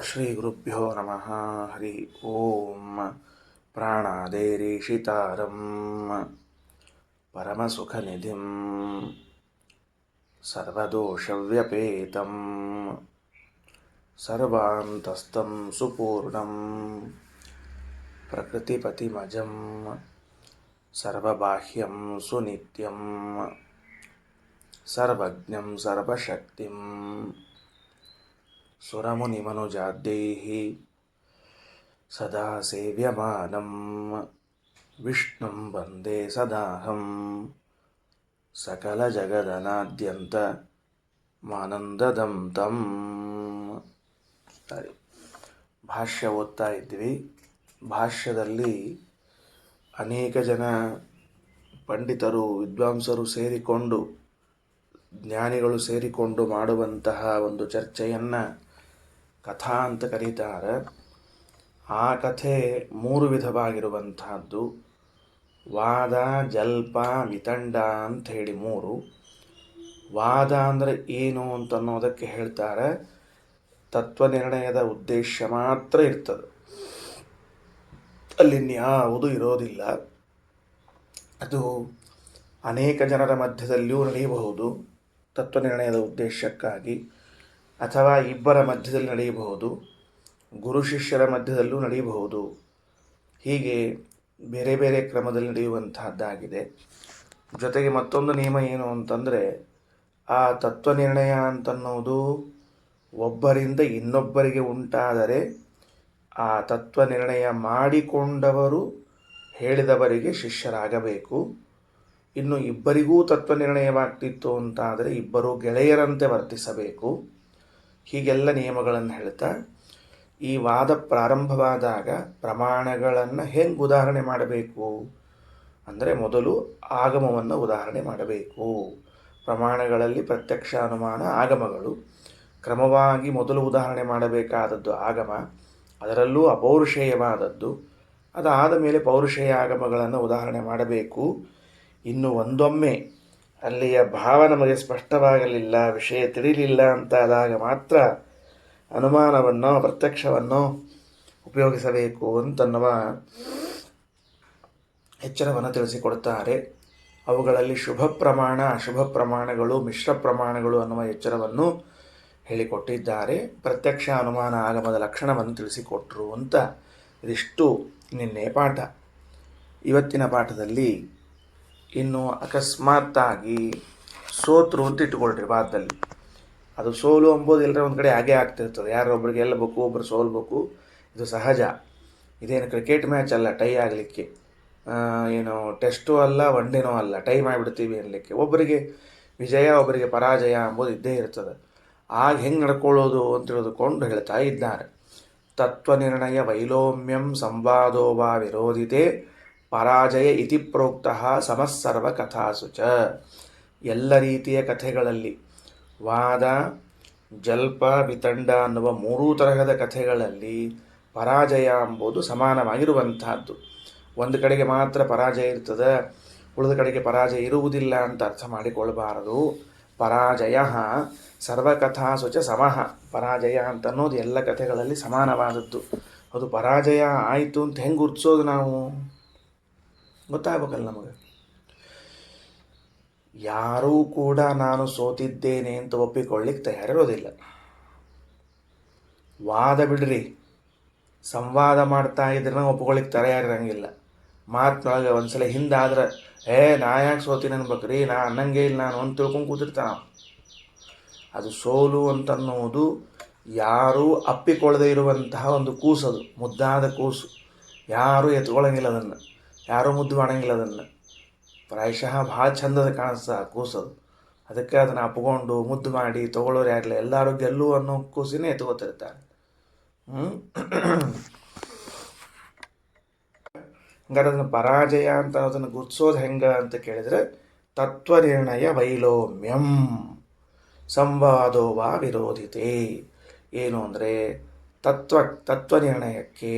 ಶ್ರೀ ಗುರುಭ್ಯೋ ನಮಃ. ಹರಿ ಓಂ. ಪ್ರಾಣಾದೇರೀಶಿತಾರಂ ಪರಮಸುಖನಿಧಿಂ ಸರ್ವದೋಷವ್ಯಪೇತಂ ಸರ್ವಾಂತಸ್ಥಂ ಸುಪೂರ್ಣಂ ಪ್ರಕೃತಿಪತಿಮಜಂ ಸರ್ವಬಾಹ್ಯಂ ಸುನಿತ್ಯಂ ಸರ್ವಜ್ಞಂ ಸರ್ವಶಕ್ತಿಂ ಸುರಮುನಿಮನುಜಾದ್ಯೈಃ ಸದಾ ಸೇವ್ಯಮಾನಂ ವಿಷ್ಣುಂ ವಂದೇ ಸದಾಹಂ ಸಕಲಜಗದನಾದ್ಯಂತ ಮಾನಂದದಂ ತಂ. ಸರಿ, ಭಾಷ್ಯ ಓದ್ತಾ ಇದ್ವಿ. ಭಾಷ್ಯದಲ್ಲಿ ಅನೇಕ ಜನ ಪಂಡಿತರು ವಿದ್ವಾಂಸರು ಸೇರಿಕೊಂಡು, ಜ್ಞಾನಿಗಳು ಸೇರಿಕೊಂಡು ಮಾಡುವಂತಹ ಒಂದು ಚರ್ಚೆಯನ್ನು ಕಥಾ ಅಂತ ಕರೀತಾರೆ. ಆ ಕಥೆ ಮೂರು ವಿಧವಾಗಿರುವಂತಹದ್ದು. ವಾದ, ಜಲ್ಪ, ವಿತಂಡ ಅಂತ ಹೇಳಿ ಮೂರು. ವಾದ ಅಂದರೆ ಏನು ಅಂತ ಅನ್ನೋದಕ್ಕೆ ಹೇಳ್ತಾರೆ, ತತ್ವನಿರ್ಣಯದ ಉದ್ದೇಶ ಮಾತ್ರ ಇರ್ತದೆ, ಅಲ್ಲಿನ್ಯಾವುದೂ ಇರೋದಿಲ್ಲ. ಅದು ಅನೇಕ ಜನರ ಮಧ್ಯದಲ್ಲಿಯೂ ನಡೆಯಬಹುದು ತತ್ವನಿರ್ಣಯದ ಉದ್ದೇಶಕ್ಕಾಗಿ, ಅಥವಾ ಇಬ್ಬರ ಮಧ್ಯದಲ್ಲಿ ನಡೆಯಬಹುದು, ಗುರು ಶಿಷ್ಯರ ಮಧ್ಯದಲ್ಲೂ ನಡೆಯಬಹುದು. ಹೀಗೆ ಬೇರೆ ಬೇರೆ ಕ್ರಮದಲ್ಲಿ ನಡೆಯುವಂತಹದ್ದಾಗಿದೆ. ಜೊತೆಗೆ ಮತ್ತೊಂದು ನಿಯಮ ಏನು ಅಂತಂದರೆ, ಆ ತತ್ವನಿರ್ಣಯ ಅಂತನ್ನುವುದು ಒಬ್ಬರಿಂದ ಇನ್ನೊಬ್ಬರಿಗೆ ಉಂಟಾದರೆ ಆ ತತ್ವನಿರ್ಣಯ ಮಾಡಿಕೊಂಡವರು ಹೇಳಿದವರಿಗೆ ಶಿಷ್ಯರಾಗಬೇಕು. ಇನ್ನು ಇಬ್ಬರಿಗೂ ತತ್ವನಿರ್ಣಯವಾಗ್ತಿತ್ತು ಅಂತಾದರೆ ಇಬ್ಬರು ಗೆಳೆಯರಂತೆ ವರ್ತಿಸಬೇಕು. ಹೀಗೆಲ್ಲ ನಿಯಮಗಳನ್ನು ಹೇಳ್ತಾ, ಈ ವಾದ ಪ್ರಾರಂಭವಾದಾಗ ಪ್ರಮಾಣಗಳನ್ನು ಹೆಂಗೆ ಉದಾಹರಣೆ ಮಾಡಬೇಕು ಅಂದರೆ, ಮೊದಲು ಆಗಮವನ್ನು ಉದಾಹರಣೆ ಮಾಡಬೇಕು. ಪ್ರಮಾಣಗಳಲ್ಲಿ ಪ್ರತ್ಯಕ್ಷ, ಅನುಮಾನ, ಆಗಮಗಳು. ಕ್ರಮವಾಗಿ ಮೊದಲು ಉದಾಹರಣೆ ಮಾಡಬೇಕಾದದ್ದು ಆಗಮ, ಅದರಲ್ಲೂ ಅಪೌರುಷೇಯವಾದದ್ದು. ಅದಾದ ಮೇಲೆ ಪೌರುಷೇಯ ಆಗಮಗಳನ್ನು ಉದಾಹರಣೆ ಮಾಡಬೇಕು. ಇನ್ನು ಒಂದೊಮ್ಮೆ ಅಲ್ಲಿಯ ಭಾವ ನಮಗೆ ಸ್ಪಷ್ಟವಾಗಲಿಲ್ಲ, ವಿಷಯ ತಿಳಿಲಿಲ್ಲ ಅಂತಾದಾಗ ಮಾತ್ರ ಅನುಮಾನವನ್ನು, ಪ್ರತ್ಯಕ್ಷವನ್ನು ಉಪಯೋಗಿಸಬೇಕು ಅಂತನ್ನುವ ಎಚ್ಚರವನ್ನು ತಿಳಿಸಿಕೊಡ್ತಾರೆ. ಅವುಗಳಲ್ಲಿ ಶುಭ ಪ್ರಮಾಣ, ಅಶುಭ ಪ್ರಮಾಣಗಳು, ಮಿಶ್ರ ಪ್ರಮಾಣಗಳು ಅನ್ನುವ ಎಚ್ಚರವನ್ನು ಹೇಳಿಕೊಟ್ಟಿದ್ದಾರೆ. ಪ್ರತ್ಯಕ್ಷ, ಅನುಮಾನ, ಆಗಮದ ಲಕ್ಷಣವನ್ನು ತಿಳಿಸಿಕೊಟ್ರು ಅಂತ ಇದಿಷ್ಟು ನಿನ್ನೆ ಪಾಠ. ಇವತ್ತಿನ ಪಾಠದಲ್ಲಿ ಇನ್ನು ಅಕಸ್ಮಾತ್ತಾಗಿ ಸೋತರು ಅಂತ ಇಟ್ಕೊಳ್ರಿ ವಾದದಲ್ಲಿ. ಅದು ಸೋಲು ಎಂಬುದು ಎಲ್ಲರ ಒಂದು ಕಡೆ ಹಾಗೇ ಆಗ್ತಿರ್ತದೆ. ಯಾರೊಬ್ಬರಿಗೆ ಗೆಲ್ಲಬೇಕು, ಒಬ್ಬರು ಸೋಲ್ಬೇಕು, ಇದು ಸಹಜ. ಇದೇನು ಕ್ರಿಕೆಟ್ ಮ್ಯಾಚ್ ಅಲ್ಲ ಟೈ ಆಗಲಿಕ್ಕೆ, ಏನು ಟೆಸ್ಟು ಅಲ್ಲ, ಒನ್ ಡೇನೂ ಅಲ್ಲ, ಟೈ ಮಾಡಿಬಿಡ್ತೀವಿ ಅನ್ನಲಿಕ್ಕೆ. ಒಬ್ಬರಿಗೆ ವಿಜಯ, ಒಬ್ಬರಿಗೆ ಪರಾಜಯ ಎಂಬುದು ಇದ್ದೇ ಇರ್ತದೆ. ಆಗ ಹೆಂಗೆ ನಡ್ಕೊಳ್ಳೋದು ಅಂತ ತಿಳಿದುಕೊಂಡು ಹೇಳ್ತಾ ಇದ್ದಾರೆ. ತತ್ವನಿರ್ಣಯ ವೈಲೋಮ್ಯಂ ಸಂವಾದೋ ವಾ ವಿರೋಧಿತೆ ಪರಾಜಯ ಇತಿ ಪ್ರೋಕ್ತಃ ಸಮಸ್ಸರ್ವ ಕಥಾಸು ಚ. ಎಲ್ಲ ರೀತಿಯ ಕಥೆಗಳಲ್ಲಿ, ವಾದ, ಜಲ್ಪ, ವಿತಂಡ ಅನ್ನುವ ಮೂರೂ ತರಹದ ಕಥೆಗಳಲ್ಲಿ ಪರಾಜಯ ಎಂಬುದು ಸಮಾನವಾಗಿರುವಂತಹದ್ದು. ಒಂದು ಕಡೆಗೆ ಮಾತ್ರ ಪರಾಜಯ ಇರ್ತದೆ, ಉಳಿದ ಕಡೆಗೆ ಪರಾಜಯ ಇರುವುದಿಲ್ಲ ಅಂತ ಅರ್ಥ ಮಾಡಿಕೊಳ್ಬಾರದು. ಪರಾಜಯ ಸರ್ವಕಥಾಸು ಚ ಸಮಃ. ಪರಾಜಯ ಅಂತ ಅನ್ನೋದು ಎಲ್ಲ ಕಥೆಗಳಲ್ಲಿ ಸಮಾನವಾದದ್ದು. ಅದು ಪರಾಜಯ ಆಯಿತು ಅಂತ ಹೆಂಗೆ ಗುರುತಿಸೋದು ನಾವು? ಗೊತ್ತಾಗಬೇಕಲ್ಲ ನಮಗೆ. ಯಾರೂ ಕೂಡ ನಾನು ಸೋತಿದ್ದೇನೆ ಅಂತ ಒಪ್ಪಿಕೊಳ್ಳಿಕ್ಕೆ ತಯಾರಿರೋದಿಲ್ಲ. ವಾದ ಬಿಡ್ರಿ, ಸಂವಾದ ಮಾಡ್ತಾ ಇದ್ರೆ ಒಪ್ಪಿಕೊಳ್ಳಿಕ್ಕೆ ತಯಾರಿರಂಗಿಲ್ಲ. ಮಾತಿನೊಳಗೆ ಒಂದ್ಸಲ ಹಿಂದಾದ್ರೆ ನಾ ಯಾಕೆ ಸೋತೀನಿ ಅನ್ಬೇಕ್ರಿ, ನಾ ಅನ್ನಂಗೆ ಇಲ್ಲ ನಾನು ಅಂತ ತಿಳ್ಕೊಂಡು ಕೂತಿರ್ತಾನ. ಅದು ಸೋಲು ಅಂತನ್ನುವುದು ಯಾರೂ ಅಪ್ಪಿಕೊಳ್ಳದೆ ಇರುವಂತಹ ಒಂದು ಕೂಸದು, ಮುದ್ದಾದ ಕೂಸು. ಯಾರೂ ಎತ್ಕೊಳ್ಳಂಗಿಲ್ಲ ಅದನ್ನು, ಯಾರೂ ಮುದ್ದು ಮಾಡಂಗಿಲ್ಲ ಅದನ್ನು. ಪ್ರಾಯಶಃ ಭಾಳ ಚಂದದ ಕಾಣಿಸ್ತಾ ಕೂಸದು. ಅದಕ್ಕೆ ಅದನ್ನು ಅಪ್ಕೊಂಡು ಮುದ್ದು ಮಾಡಿ ತೊಗೊಳ್ಳೋರು ಯಾರಿಲ್ಲ, ಎಲ್ಲರೂ ಗೆಲ್ಲು ಅನ್ನೋ ಕೂಸಿನೇ ಎತ್ಕೋತಿರ್ತಾರೆ. ಹಂಗಾರೆ ಅದನ್ನು ಪರಾಜಯ ಅಂತ ಅದನ್ನು ಗುರ್ತಿಸೋದು ಹೆಂಗೆ ಅಂತ ಕೇಳಿದರೆ, ತತ್ವನಿರ್ಣಯ ವೈಲೋಮ್ಯಂ ಸಂವಾದೋ ವಾ ವಿರೋಧಿತೆ. ಏನು ಅಂದರೆ, ತತ್ವನಿರ್ಣಯಕ್ಕೆ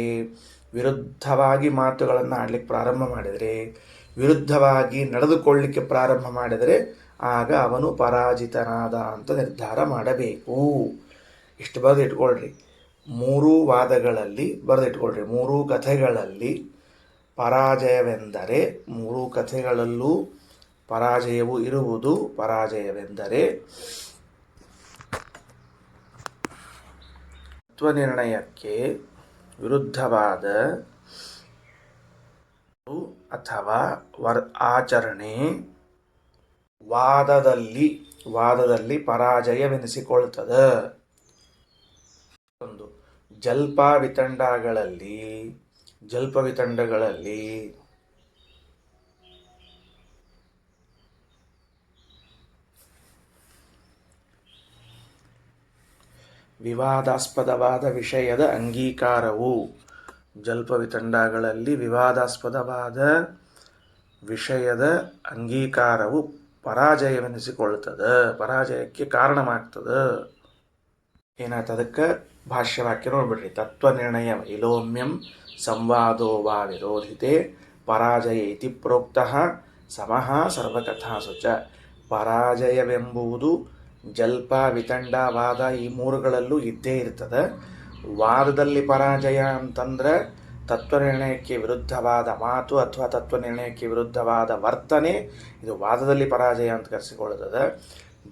ವಿರುದ್ಧವಾಗಿ ಮಾತುಗಳನ್ನು ಆಡಲಿಕ್ಕೆ ಪ್ರಾರಂಭ ಮಾಡಿದರೆ, ವಿರುದ್ಧವಾಗಿ ನಡೆದುಕೊಳ್ಳಲಿಕ್ಕೆ ಪ್ರಾರಂಭ ಮಾಡಿದರೆ ಆಗ ಅವನು ಪರಾಜಿತನಾದ ಅಂತ ನಿರ್ಧಾರ ಮಾಡಬೇಕು. ಇಷ್ಟು ಬರೆದು ಇಟ್ಕೊಳ್ರಿ. ಮೂರೂ ವಾದಗಳಲ್ಲಿ ಬರೆದಿಟ್ಕೊಳ್ರಿ. ಮೂರೂ ಕಥೆಗಳಲ್ಲಿ ಪರಾಜಯವೆಂದರೆ, ಮೂರೂ ಕಥೆಗಳಲ್ಲೂ ಪರಾಜಯವು ಇರುವುದು. ಪರಾಜಯವೆಂದರೆ ತತ್ವನಿರ್ಣಯಕ್ಕೆ ವಿರುದ್ಧವಾದ ಅಥವಾ ಆಚರಣೆ ವಾದದಲ್ಲಿ ಪರಾಜಯವೆನಿಸಿಕೊಳ್ತದೆ. ಒಂದು ಜಲ್ಪ ವಿತಂಡಗಳಲ್ಲಿ ವಿವಾದಾಸ್ಪದವಾದ ವಿಷಯದ ಅಂಗೀಕಾರವು ವಿವಾದಾಸ್ಪದವಾದ ವಿಷಯದ ಅಂಗೀಕಾರವು ಪರಾಜಯವೆನಿಸಿಕೊಳ್ಳುತ್ತದೆ, ಪರಾಜಯಕ್ಕೆ ಕಾರಣವಾಗ್ತದೆ. ಏನಾಯ್ತು ಅದಕ್ಕೆ? ಭಾಷ್ಯವಾಕ್ಯ ನೋಡ್ಬಿಡ್ರಿ. ತತ್ವನಿರ್ಣಯ ವೈಲೋಮ್ಯಂ ಸಂವಾದೋ ವಾ ವಿರೋಧಿತೆ ಪರಾಜಯ ಇತಿ ಪ್ರೋಕ್ತಃ ಸಮಃ ಸರ್ವಕಥಾಸು ಚ. ಪರಾಜಯವೆಂಬುದು ಜಲ್ಪ ವಿತಂಡ ವಾದ ಈ ಮೂರುಗಳಲ್ಲೂ ಇದ್ದೇ ಇರ್ತದೆ. ವಾದದಲ್ಲಿ ಪರಾಜಯ ಅಂತಂದ್ರೆ ತತ್ವನಿರ್ಣಯಕ್ಕೆ ವಿರುದ್ಧವಾದ ಮಾತು ಅಥವಾ ತತ್ವನಿರ್ಣಯಕ್ಕೆ ವಿರುದ್ಧವಾದ ವರ್ತನೆ, ಇದು ವಾದದಲ್ಲಿ ಪರಾಜಯ ಅಂತ ಕರೆಸಿಕೊಳ್ಳುತ್ತದೆ.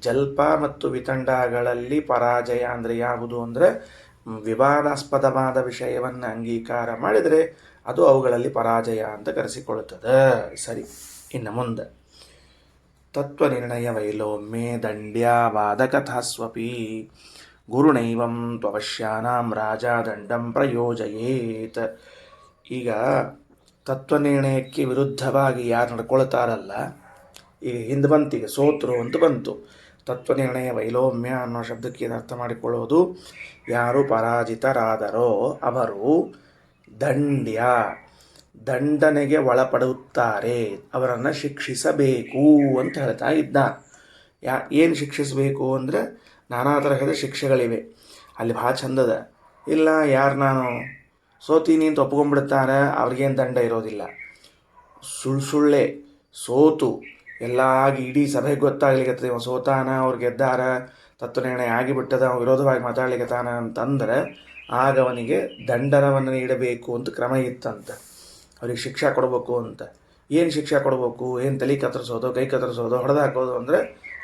ಜಲ್ಪ ಮತ್ತು ವಿತಂಡಗಳಲ್ಲಿ ಪರಾಜಯ ಅಂದರೆ ಯಾವುದು ಅಂದರೆ ವಿವಾದಾಸ್ಪದವಾದ ವಿಷಯವನ್ನು ಅಂಗೀಕಾರ ಮಾಡಿದರೆ ಅದು ಅವುಗಳಲ್ಲಿ ಪರಾಜಯ ಅಂತ ಕರೆಸಿಕೊಳ್ಳುತ್ತದೆ. ಸರಿ, ಇನ್ನು ಮುಂದೆ ತತ್ವನಿರ್ಣಯ ವೈಲೋಮ್ಯೆ ದಂಡ್ಯವಾದ ಕಥಾಸ್ವಪಿ ಗುರುಣೈವಂ ತ್ವವಶ್ಯಾನಾಂ ರಾಜ ದಂಡಂ ಪ್ರಯೋಜಯೇತ್. ಈಗ ತತ್ವನಿರ್ಣಯಕ್ಕೆ ವಿರುದ್ಧವಾಗಿ ಯಾರು ನಡ್ಕೊಳ್ತಾರಲ್ಲ, ಈಗ ಹಿಂದೆ ಬಂತೀಗ ಸೋತರು ಅಂತ ಬಂತು. ತತ್ವನಿರ್ಣಯ ವೈಲೋಮ್ಯ ಅನ್ನೋ ಶಬ್ದಕ್ಕೆ ಏನು ಅರ್ಥ ಮಾಡಿಕೊಳ್ಳೋದು? ಯಾರು ಪರಾಜಿತರಾದರೋ ಅವರು ದಂಡನೆಗೆ ಒಳಪಡುತ್ತಾರೆ, ಅವರನ್ನು ಶಿಕ್ಷಿಸಬೇಕು ಅಂತ ಹೇಳ್ತಾ ಇದ್ದ. ಏನು ಶಿಕ್ಷಿಸಬೇಕು ಅಂದರೆ ನಾನಾ ತರಹದ ಶಿಕ್ಷೆಗಳಿವೆ. ಅಲ್ಲಿ ಭಾಳ ಚಂದದ. ಇಲ್ಲ ಯಾರು ನಾನು ಸೋತೀನಿ ಅಂತ ಒಪ್ಕೊಂಡ್ಬಿಡ್ತಾರೆ, ಅವ್ರಿಗೇನು ದಂಡ ಇರೋದಿಲ್ಲ. ಸುಳ್ಳೆ ಸೋತು ಎಲ್ಲ ಆಗಿ ಇಡೀ ಸಭೆಗೆ ಗೊತ್ತಾಗ್ಲಿಕ್ಕೆ ಇವ ಸೋತಾನ, ಅವ್ರು ಗೆದ್ದಾರ, ತತ್ವನಿರ್ಣಯ ಆಗಿಬಿಟ್ಟದ, ಅವ್ನು ವಿರೋಧವಾಗಿ ಮಾತಾಡ್ಲಿಕ್ಕತ್ತಾನ ಅಂತಂದ್ರೆ ಆಗ ಅವನಿಗೆ ದಂಡನವನ್ನು ನೀಡಬೇಕು ಅಂತ ಕ್ರಮ ಇತ್ತಂತೆ. ಅವ್ರಿಗೆ ಶಿಕ್ಷೆ ಕೊಡಬೇಕು ಅಂತ. ಏನು ಶಿಕ್ಷೆ ಕೊಡಬೇಕು? ಏನು ತಲೆ ಕತ್ತರಿಸೋದು, ಕೈ ಕತ್ತರಿಸೋದು, ಹೊಡೆದು ಹಾಕೋದು ಅಂದರೆ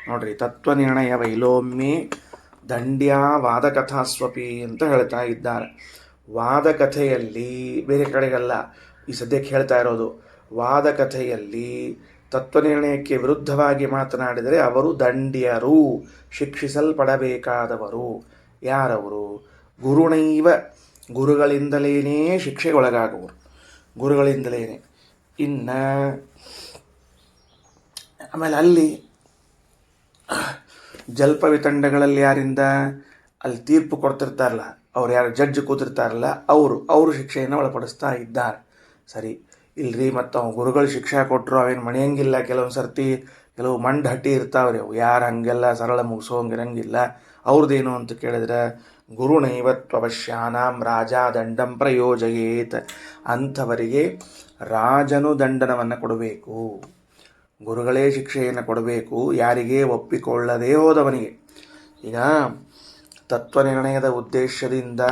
ನೋಡ್ರಿ, ತತ್ವನಿರ್ಣಯ ವೈಲೋಮ್ಯೆ ದಂಡ್ಯ ವಾದಕಥಾಸ್ವಪಿ ಅಂತ ಹೇಳ್ತಾ ಇದ್ದಾರೆ. ವಾದಕಥೆಯಲ್ಲಿ, ಬೇರೆ ಕಡೆಗಲ್ಲ ಈ ಸದ್ಯಕ್ಕೆ ಹೇಳ್ತಾ ಇರೋದು, ವಾದಕಥೆಯಲ್ಲಿ ತತ್ವನಿರ್ಣಯಕ್ಕೆ ವಿರುದ್ಧವಾಗಿ ಮಾತನಾಡಿದರೆ ಅವರು ದಂಡ್ಯರು, ಶಿಕ್ಷಿಸಲ್ಪಡಬೇಕಾದವರು. ಯಾರವರು? ಗುರುಣೈವ, ಗುರುಗಳಿಂದಲೇ ಶಿಕ್ಷೆಗೊಳಗಾಗುವರು, ಗುರುಗಳಿಂದಲೇ. ಇನ್ನು ಆಮೇಲೆ ಅಲ್ಲಿ ಜಲ್ಪ ವಿತಂಡಗಳಲ್ಲಿ ಯಾರಿಂದ ಅಲ್ಲಿ ತೀರ್ಪು ಕೊಡ್ತಿರ್ತಾರಲ್ಲ, ಅವ್ರು ಯಾರು ಜಡ್ಜ್ ಕೂತಿರ್ತಾರಲ್ಲ, ಅವರು ಶಿಕ್ಷೆಯನ್ನು ಒಳಪಡಿಸ್ತಾ ಇದ್ದಾರೆ. ಸರಿ, ಇಲ್ರಿ ಮತ್ತು ಅವು ಗುರುಗಳು ಶಿಕ್ಷೆ ಕೊಟ್ಟರು ಅವೇನು ಮಣಿಯಂಗಿಲ್ಲ. ಕೆಲವೊಂದು ಸರ್ತಿ ಕೆಲವು ಹಟ್ಟಿ ಇರ್ತಾವ್ರಿ, ಅವು ಯಾರು ಹಂಗೆಲ್ಲ ಸರಳ ಮುಗಿಸೋಂಗಿರಂಗಿಲ್ಲ. ಅವ್ರದ್ದೇನು ಅಂತ ಕೇಳಿದ್ರೆ ಗುರುಣೈವತ್ವಶ್ಯಾನಾಂ ರಾಜ ದಂಡಂ ಪ್ರಯೋಜಯೇತ್. ಅಂಥವರಿಗೆ ರಾಜನು ದಂಡನವನ್ನು ಕೊಡಬೇಕು, ಗುರುಗಳೇ ಶಿಕ್ಷೆಯನ್ನು ಕೊಡಬೇಕು. ಯಾರಿಗೆ? ಒಪ್ಪಿಕೊಳ್ಳದೇ ಹೋದವನಿಗೆ. ಈಗ ತತ್ವನಿರ್ಣಯದ ಉದ್ದೇಶದಿಂದ